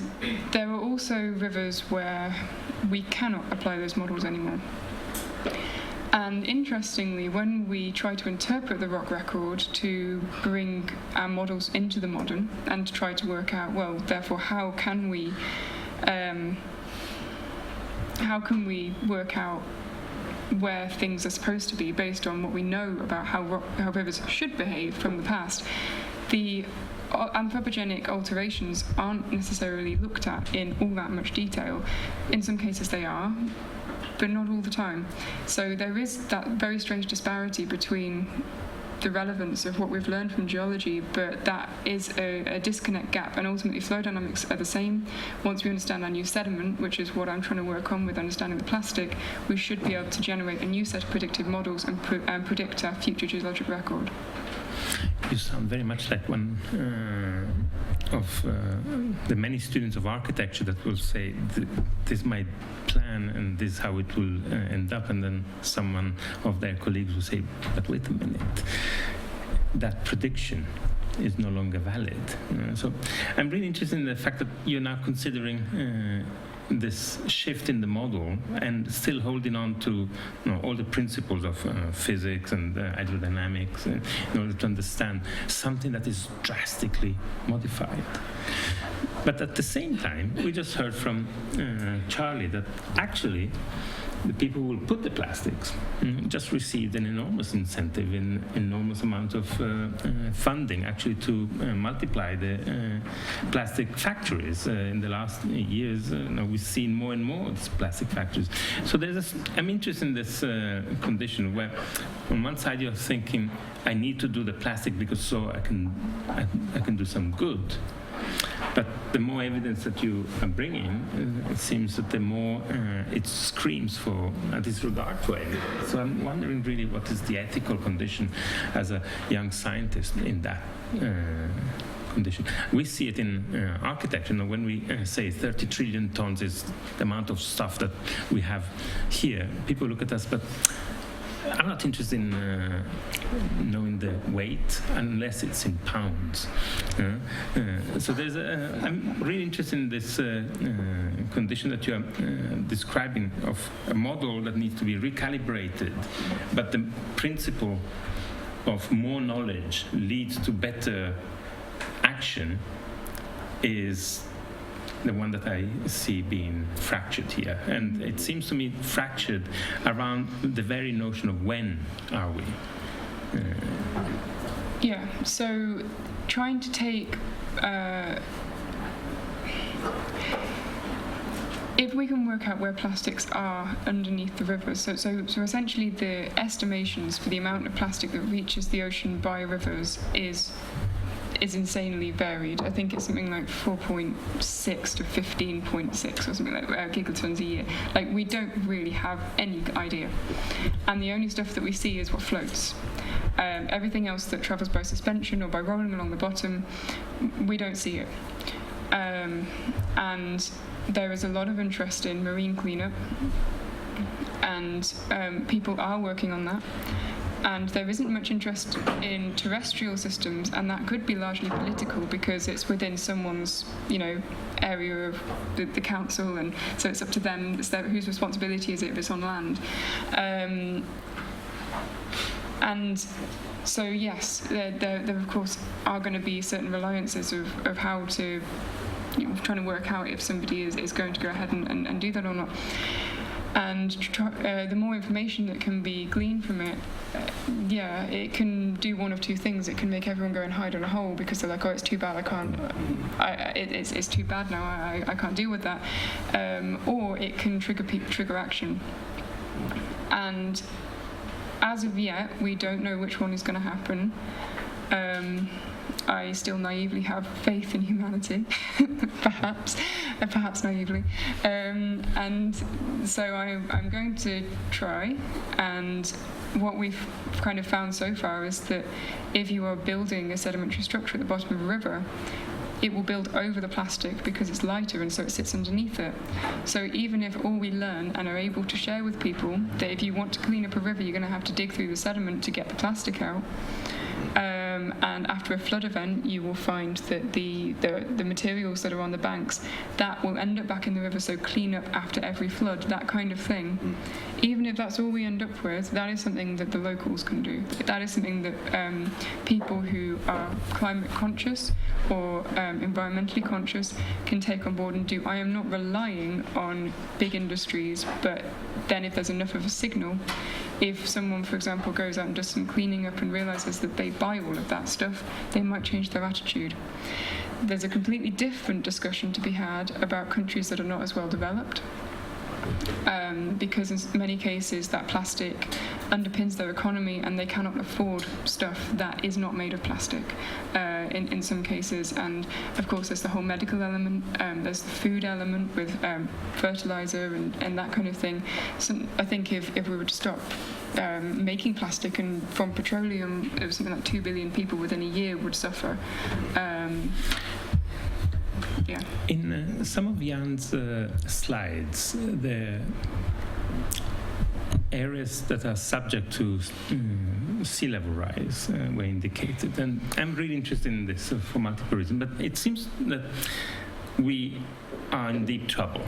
there are also rivers where we cannot apply those models anymore. And interestingly, when we try to interpret the rock record to bring our models into the modern and to try to work out, well, therefore, how can we work out where things are supposed to be based on what we know about how rivers should behave from the past, the anthropogenic alterations aren't necessarily looked at in all that much detail. In some cases they are, but not all the time. So there is that very strange disparity between the relevance of what we've learned from geology, but that is a disconnect gap, and ultimately flow dynamics are the same. Once we understand our new sediment, which is what I'm trying to work on with understanding the plastic, we should be able to generate a new set of predictive models and predict our future geologic record. You sound very much like one of the many students of architecture that will say, this is my plan and this is how it will end up, and then someone of their colleagues will say, but wait a minute, that prediction is no longer valid. So I'm really interested in the fact that you're now considering this shift in the model and still holding on to all the principles of physics and hydrodynamics in order to understand something that is drastically modified. But at the same time, we just heard from Charlie that actually the people who will put the plastics just received an enormous incentive, an enormous amount of funding actually to multiply the plastic factories. In the last years, we've seen more and more of these plastic factories. So I'm interested in this condition where on one side you're thinking, I need to do the plastic because so I can do some good. But the more evidence that you are bringing, it seems that the more it screams for disregard for evidence. So I'm wondering really what is the ethical condition as a young scientist in that condition. We see it in architecture. When we say 30 trillion tons is the amount of stuff that we have here, people look at us, but I'm not interested in knowing the weight unless it's in pounds. So I'm really interested in this condition that you are describing of a model that needs to be recalibrated, but the principle of more knowledge leads to better action is the one that I see being fractured here. And it seems to me fractured around the very notion of when are we. Yeah, so trying to take... if we can work out where plastics are underneath the rivers, so essentially the estimations for the amount of plastic that reaches the ocean by rivers is insanely varied. I think it's something like 4.6 to 15.6 or something like gigatons a year. Like, we don't really have any idea. And the only stuff that we see is what floats. Everything else that travels by suspension or by rolling along the bottom, we don't see it. And there is a lot of interest in marine cleanup, and people are working on that. And there isn't much interest in terrestrial systems, and that could be largely political because it's within someone's, area of the council, and so it's up to them. Whose responsibility is it if it's on land? And so yes, there of course are going to be certain reliances of how to, trying to work out if somebody is going to go ahead and do that or not. And the more information that can be gleaned from it, it can do one of two things. It can make everyone go and hide in a hole because they're like, oh, it's too bad, it's too bad now, I can't deal with that. Or it can trigger action. And as of yet, we don't know which one is going to happen. I still naively have faith in humanity, perhaps naively. And so I'm going to try, and what we've kind of found so far is that if you are building a sedimentary structure at the bottom of a river, it will build over the plastic because it's lighter and so it sits underneath it. So even if all we learn and are able to share with people that if you want to clean up a river, you're going to have to dig through the sediment to get the plastic out, And after a flood event, you will find that the materials that are on the banks, that will end up back in the river, so clean up after every flood, that kind of thing. Even if that's all we end up with, that is something that the locals can do. That is something that people who are climate conscious or environmentally conscious can take on board and do. I am not relying on big industries, but then if there's enough of a signal, if someone, for example, goes out and does some cleaning up and realises that they buy all of that stuff, they might change their attitude. There's a completely different discussion to be had about countries that are not as well developed. Because in many cases that plastic underpins their economy and they cannot afford stuff that is not made of plastic in some cases. And of course there's the whole medical element, there's the food element with fertilizer and that kind of thing. So I think if we were to stop making plastic and from petroleum, it was something like 2 billion people within a year would suffer. Yeah. In some of Jan's slides, the areas that are subject to sea level rise were indicated, and I'm really interested in this for multiple reasons. But it seems that we are in deep trouble.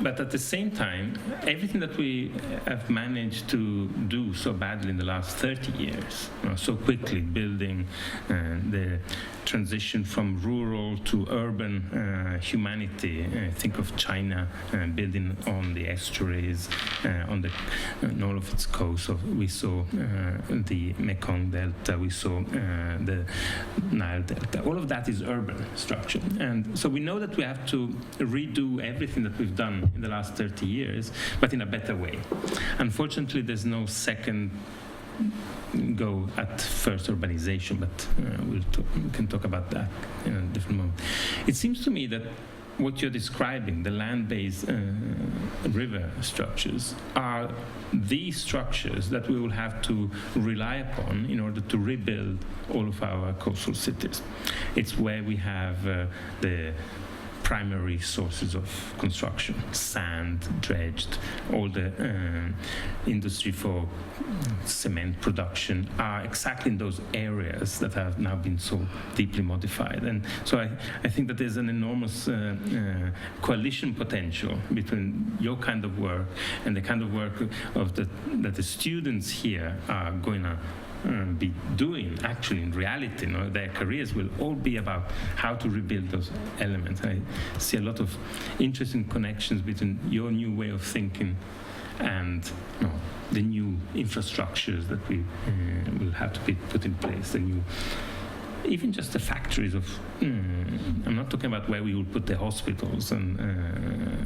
But at the same time, everything that we have managed to do so badly in the last 30 years, so quickly building the transition from rural to urban humanity. Think of China building on the estuaries, on all of its coasts. So we saw the Mekong Delta, we saw the Nile Delta. All of that is urban structure. And so we know that we have to redo everything that we've done in the last 30 years, but in a better way. Unfortunately, there's no second go at first urbanization, but we can talk about that in a different moment. It seems to me that what you're describing, the land-based river structures, are the structures that we will have to rely upon in order to rebuild all of our coastal cities. It's where we have the primary sources of construction, sand, dredged, all the industry for cement production are exactly in those areas that have now been so deeply modified. And so I think that there's an enormous coalition potential between your kind of work and the kind of work of that the students here are going to be doing actually in reality. Their careers will all be about how to rebuild those elements. I see a lot of interesting connections between your new way of thinking and the new infrastructures that we will have to be put in place, the new, even just the factories of, I'm not talking about where we will put the hospitals and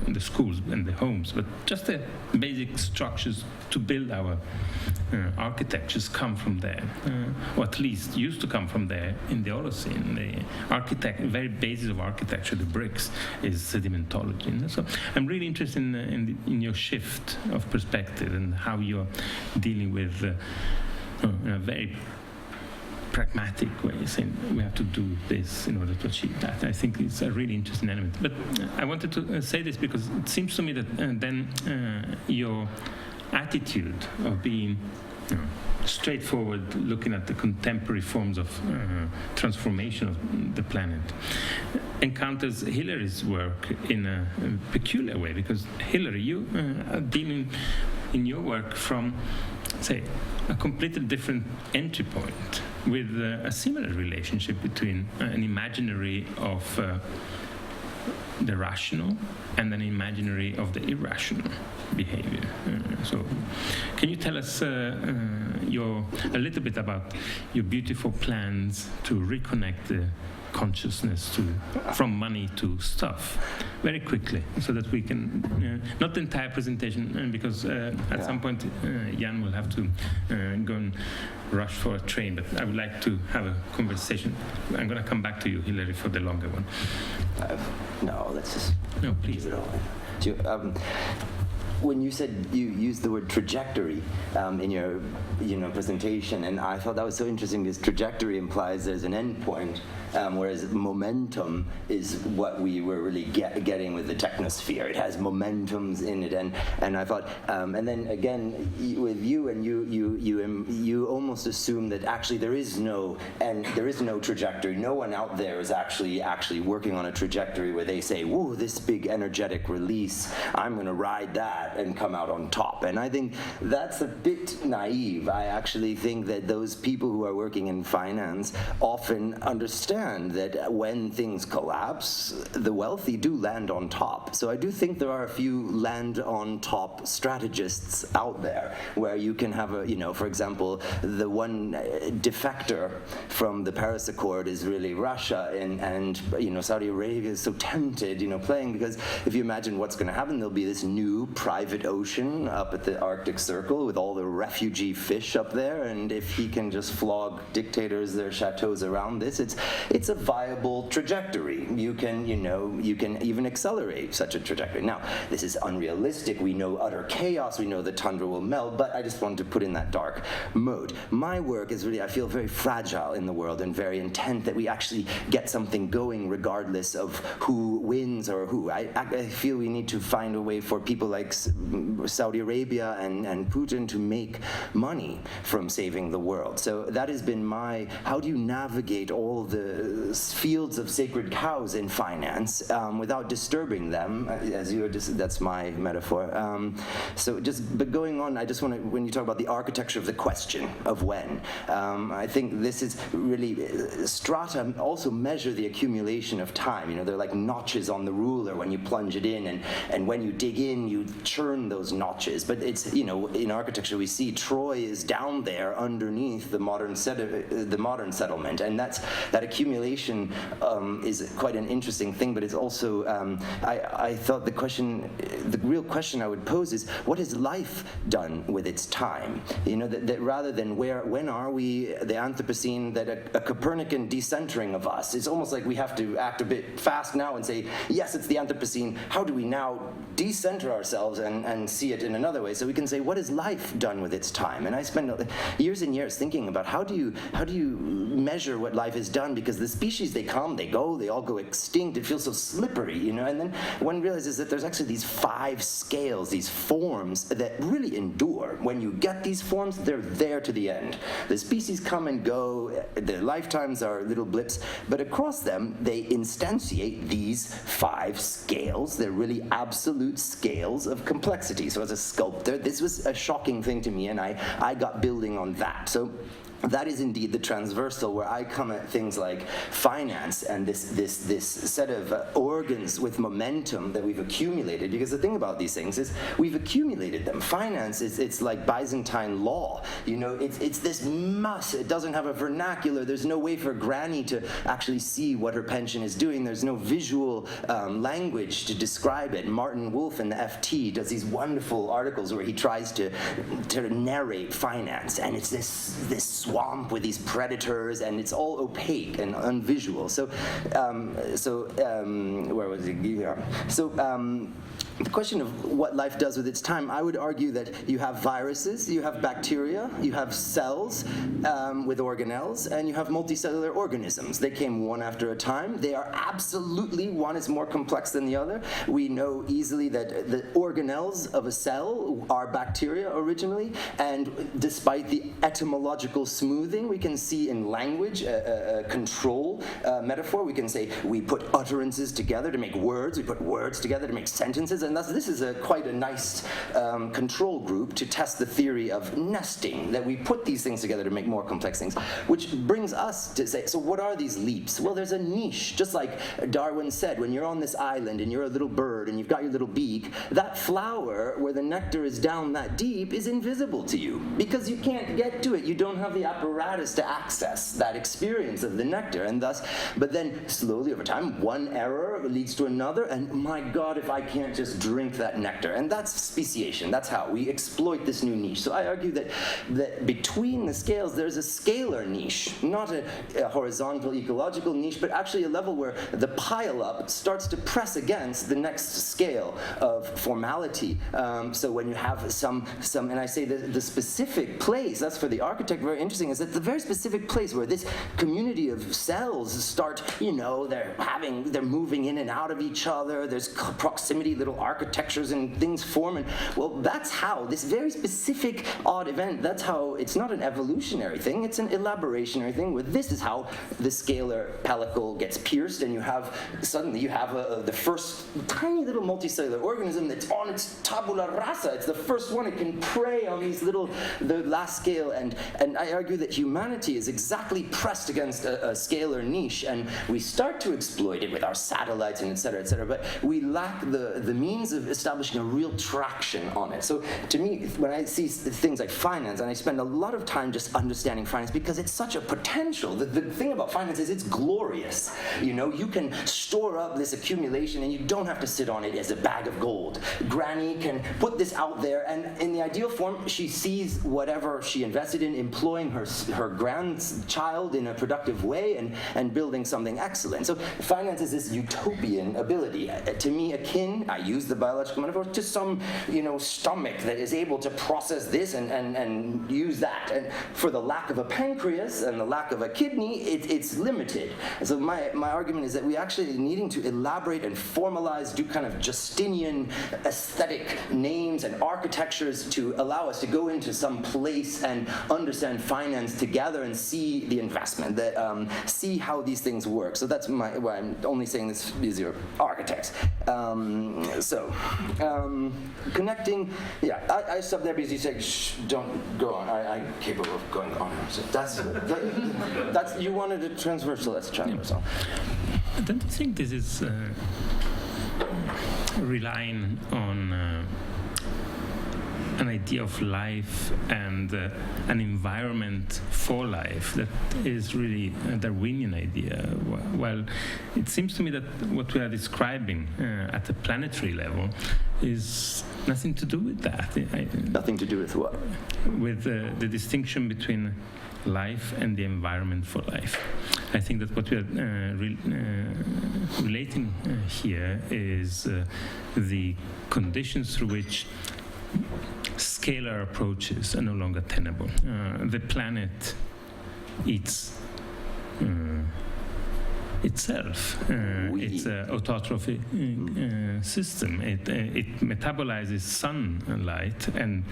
the schools and the homes, but just the basic structures to build our architectures come from there, or at least used to come from there in the Holocene. The very basis of architecture, the bricks, is sedimentology. And so I'm really interested in your shift of perspective and how you're dealing with in a very pragmatic way, saying we have to do this in order to achieve that. I think it's a really interesting element. But I wanted to say this because it seems to me that then your attitude of being straightforward, looking at the contemporary forms of transformation of the planet, encounters Hilary's work in a peculiar way, because Hilary, you are dealing in your work from, say, a completely different entry point, with a similar relationship between an imaginary of the rational and an imaginary of the irrational behavior. So can you tell us a little bit about your beautiful plans to reconnect the consciousness from money to stuff very quickly, so that we can, not the entire presentation, because at some point Jan will have to go and rush for a train, but I would like to have a conversation. I'm going to come back to you, Hilary, for the longer one. No, let's just no, please. keep it all. when you said you used the word trajectory in your presentation, and I thought that was so interesting because trajectory implies there's an end point, whereas momentum is what we were really getting with the technosphere. It has momentums in it, and I thought, and then again with you, and you almost assume that actually there is no trajectory. No one out there is actually working on a trajectory where they say, "Whoa, this big energetic release, I'm going to ride that and come out on top." And I think that's a bit naive. I actually think that those people who are working in finance often understand that when things collapse, the wealthy do land on top. So I do think there are a few land on top strategists out there where you can have for example, the one defector from the Paris Accord is really Russia, and Saudi Arabia is so tempted, playing, because if you imagine what's going to happen, there'll be this new private ocean up at the Arctic Circle with all the refugee fish up there, and if he can just flog dictators their chateaus around this, it's a viable trajectory. You can even accelerate such a trajectory. Now, this is unrealistic. We know utter chaos. We know the tundra will melt, but I just wanted to put in that dark mode. My work is really, I feel, very fragile in the world and very intent that we actually get something going regardless of who wins or who. I feel we need to find a way for people like Saudi Arabia and Putin to make money from saving the world. So that has been how do you navigate all the fields of sacred cows in finance without disturbing them, that's my metaphor. But going on, I just want to, when you talk about the architecture of the question of when, I think this is really, strata also measure the accumulation of time. They're like notches on the ruler when you plunge it in, and when you dig in, you churn those notches. But it's, in architecture we see Troy is down there underneath the modern settlement, and that accumulation is quite an interesting thing. But it's also, I thought the real question I would pose is, what has life done with its time? That rather than when are we, the Anthropocene, that a Copernican decentering of us, it's almost like we have to act a bit fast now and say, yes, it's the Anthropocene. How do we now decenter ourselves and see it in another way? So we can say, what has life done with its time? And I spend years and years thinking about how do you measure what life has done, because the species, they come, they go, they all go extinct. It feels so slippery, and then one realizes that there's actually these 5 scales, these forms that really endure. When you get these forms, they're there to the end. The species come and go, their lifetimes are little blips, but across them, they instantiate these 5 scales. They're really absolute scales of complexity. So as a sculptor, this was a shocking thing to me, and I got building on that. So that is indeed the transversal, where I come at things like finance and this set of organs with momentum that we've accumulated. Because the thing about these things is we've accumulated them. Finance it's like Byzantine law. It's this muss. It doesn't have a vernacular. There's no way for Granny to actually see what her pension is doing. There's no visual language to describe it. Martin Wolf in the FT does these wonderful articles where he tries to narrate finance, and it's this swamp with these predators, and it's all opaque and unvisual. So where was it? Yeah. So the question of what life does with its time, I would argue that you have viruses, you have bacteria, you have cells with organelles, and you have multicellular organisms. They came one after a time. They are absolutely, one is more complex than the other. We know easily that the organelles of a cell are bacteria originally, and despite the etymological smoothing, we can see in language a control metaphor. We can say we put utterances together to make words, we put words together to make sentences, and this is quite a nice control group to test the theory of nesting, that we put these things together to make more complex things, which brings us to say, so what are these leaps? Well, there's a niche, just like Darwin said, when you're on this island and you're a little bird and you've got your little beak, that flower where the nectar is down that deep is invisible to you because you can't get to it. You don't have the apparatus to access that experience of the nectar, and thus, but then slowly over time, one error leads to another, and my God, if I can't just just drink that nectar. And that's speciation. That's how we exploit this new niche. So I argue that between the scales, there's a scalar niche, not a horizontal ecological niche, but actually a level where the pile-up starts to press against the next scale of formality. So when you have some, and I say the specific place, that's for the architect very interesting, is that the very specific place where this community of cells start, they're moving in and out of each other, there's proximity, little architectures and things form, and well, that's how this very specific odd event, that's how, it's not an evolutionary thing, it's an elaborationary thing, where this is how the scalar pellicle gets pierced, and suddenly you have the first tiny little multicellular organism that's on its tabula rasa. It's the first one. It can prey on the last scale, and I argue that humanity is exactly pressed against a scalar niche, and we start to exploit it with our satellites and et cetera, but we lack the means of establishing a real traction on it. So to me, when I see things like finance, and I spend a lot of time just understanding finance because it's such a potential. The thing about finance is it's glorious. You can store up this accumulation and you don't have to sit on it as a bag of gold. Granny can put this out there, and in the ideal form, she sees whatever she invested in employing her grandchild in a productive way and building something excellent. So finance is this utopian ability. To me, akin, I use the biological metaphor, to some stomach that is able to process this and use that. And for the lack of a pancreas and the lack of a kidney, it's limited. So my argument is that we actually needing to elaborate and formalize, do kind of Justinian aesthetic names and architectures to allow us to go into some place and understand finance together and see the investment, see how these things work. So that's why I'm only saying this because you're architects. Connecting, I stopped there because you said, shh, don't go on. I'm capable of going on. So that's you wanted a transversal, that's a transversal. Don't you think this is relying on an idea of life and an environment for life that is really a Darwinian idea? Well, it seems to me that what we are describing at the planetary level is nothing to do with that. Nothing to do with what? With the distinction between life and the environment for life. I think that what we are relating here is the conditions through which scalar approaches are no longer tenable. The planet eats itself. It's an autotrophy system. It metabolizes sunlight, and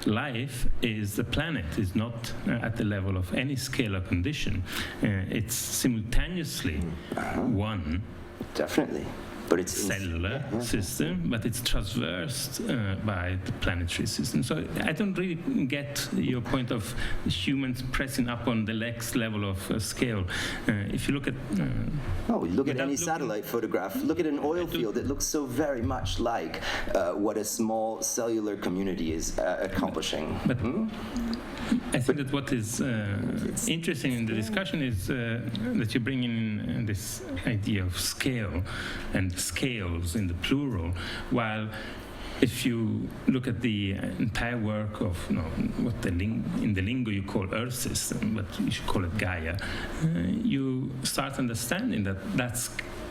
life is the planet. It's not at the level of any scalar condition. It's simultaneously one. Definitely. But it's cellular system, but it's traversed by the planetary system. So I don't really get your point of humans pressing up on the next level of scale. If you look at... look at any satellite photograph. Look at an oil field. It looks so very much like what a small cellular community is accomplishing. But I think that what is interesting in the discussion is that you bring in this idea of scale and scales in the plural, while if you look at the entire work of what in the lingo you call Earth system, but you should call it Gaia, you start understanding that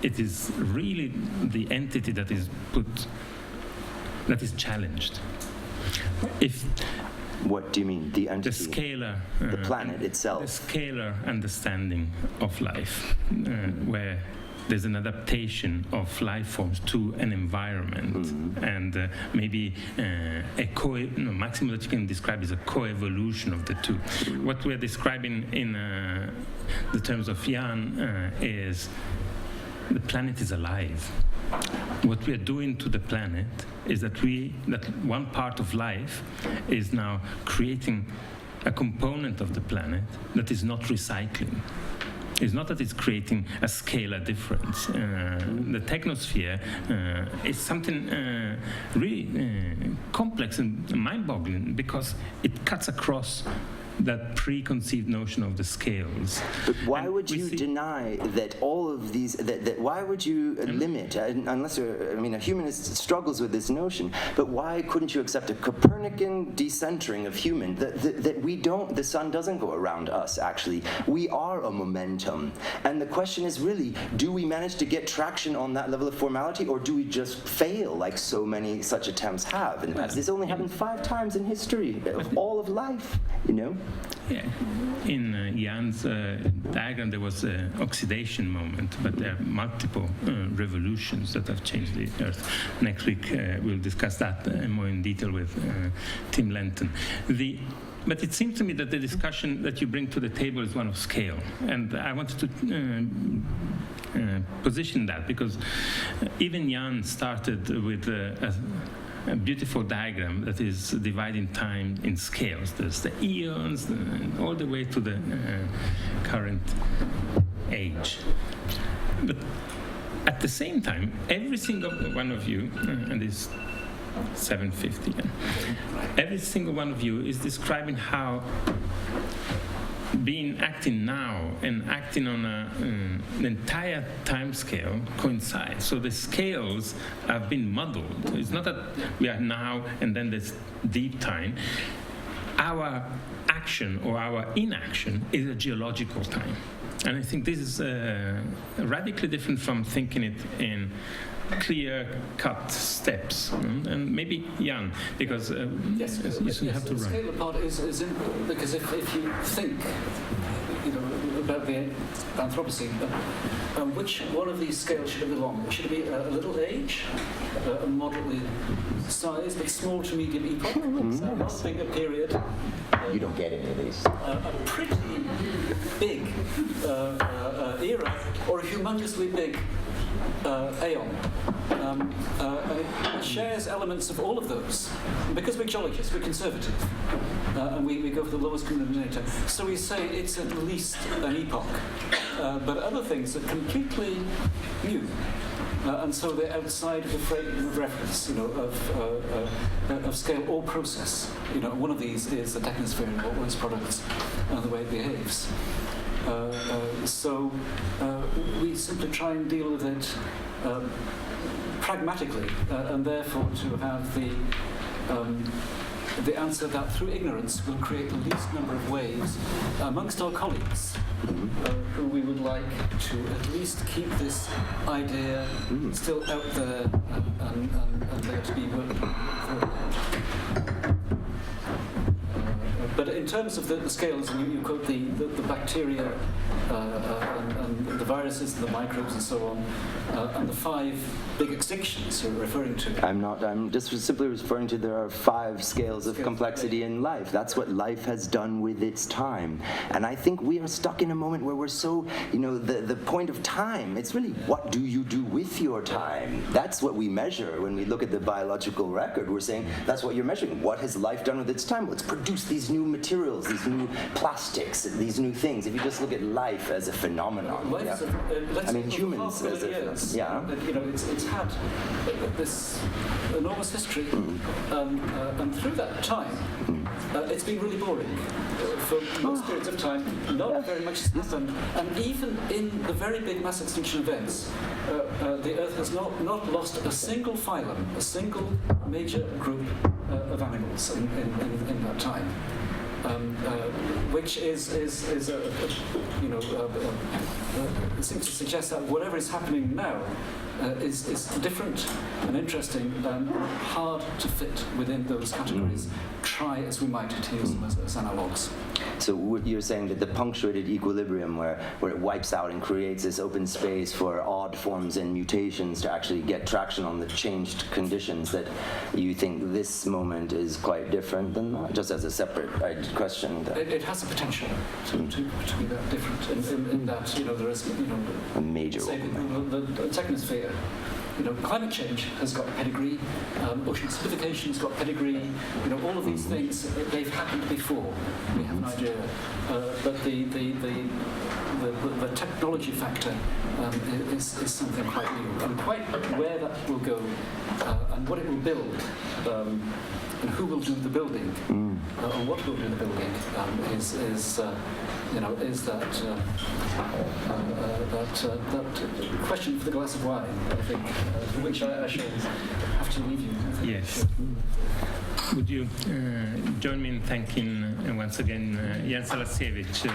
it is really the entity that is challenged. What do you mean, the entity? The scalar... the planet itself. The scalar understanding of life, where there's an adaptation of life forms to an environment, and maybe maximum that you can describe is a co-evolution of the two. What we're describing in the terms of Jan is the planet is alive. What we are doing to the planet is that one part of life is now creating a component of the planet that is not recycling. It's not that it's creating a scalar difference. The technosphere is something really complex and mind-boggling because it cuts across that preconceived notion of the scales. But why would you deny that all of these, that why would you limit, unless you're, I mean, a humanist struggles with this notion, but why couldn't you accept a Copernican decentering of human, that we don't, the sun doesn't go around us, actually. We are a momentum. And the question is really, do we manage to get traction on that level of formality, or do we just fail like so many such attempts have in the past? This only happened 5 times in history of all of life, you know? Yeah. In Jan's diagram, there was an oxidation moment, but there are multiple revolutions that have changed the Earth. Next week, we'll discuss that more in detail with Tim Lenton. But it seems to me that the discussion that you bring to the table is one of scale. And I wanted to position that, because even Jan started with a beautiful diagram that is dividing time in scales. There's the eons, all the way to the current age. But at the same time, every single one of you, and it's 7:50, every single one of you is describing how acting now and acting on an entire time scale coincide. So the scales have been muddled. It's not that we are now and then there's deep time. Our action or our inaction is a geological time. And I think this is radically different from thinking it in clear-cut steps. And maybe Jan, because yes, you have to the run. scale part is important, because if you think, you know, about the Anthropocene, which one of these scales should it belong? Should it be a little age, a moderately size, but small to medium epoch, not big a period? You don't get any of these. A pretty big era, or a humongously big aeon. It shares elements of all of those. Because we're geologists, we're conservative, and we go for the lowest common denominator. So we say it's at least an epoch, but other things are completely new. And so they're outside of the frame of reference, you know, of scale or process. You know, one of these is the technosphere and what one's products and the way it behaves. So we simply try and deal with it pragmatically, and therefore to have the answer that through ignorance will create the least number of waves amongst our colleagues who we would like to at least keep this idea still out there and there to be worked on. But in terms of the scales, and you quote the bacteria and the viruses and the microbes and so on, and the 5 big extinctions you're referring to. I'm just simply referring to there are 5 scales of complexity in life. That's what life has done with its time. And I think we are stuck in a moment where we're so, you know, the point of time, it's really what do you do with your time? That's what we measure when we look at the biological record. We're saying that's what you're measuring. What has life done with its time? Well, it's produced these new materials, these new plastics, these new things. If you just look at life as a phenomenon, I mean humans as a phenomenon, you know, it's had this enormous history, and through that time, it's been really boring. For most periods of time, not very much has happened, and even in the very big mass extinction events, the Earth has not lost a single phylum, a single major group of animals in that time. Which is you know, it seems to suggest that whatever is happening now is different and interesting and hard to fit within those categories. Try as we might to use them as analogues. So you're saying that the punctuated equilibrium where it wipes out and creates this open space for odd forms and mutations to actually get traction on the changed conditions, that you think this moment is quite different than that, just as a separate question? It has the potential to be that different in that, you know, there is, you know, a major say the technosphere climate change has got pedigree, ocean acidification has got pedigree, all of these things, they've happened before. We have an idea. But the technology factor is something quite new. And quite where that will go and what it will build and who will do the building and what will do the building is that question for the glass of wine, I think, for which I shall have to leave you. Yes. Would you join me in thanking once again Jan Salasiewicz?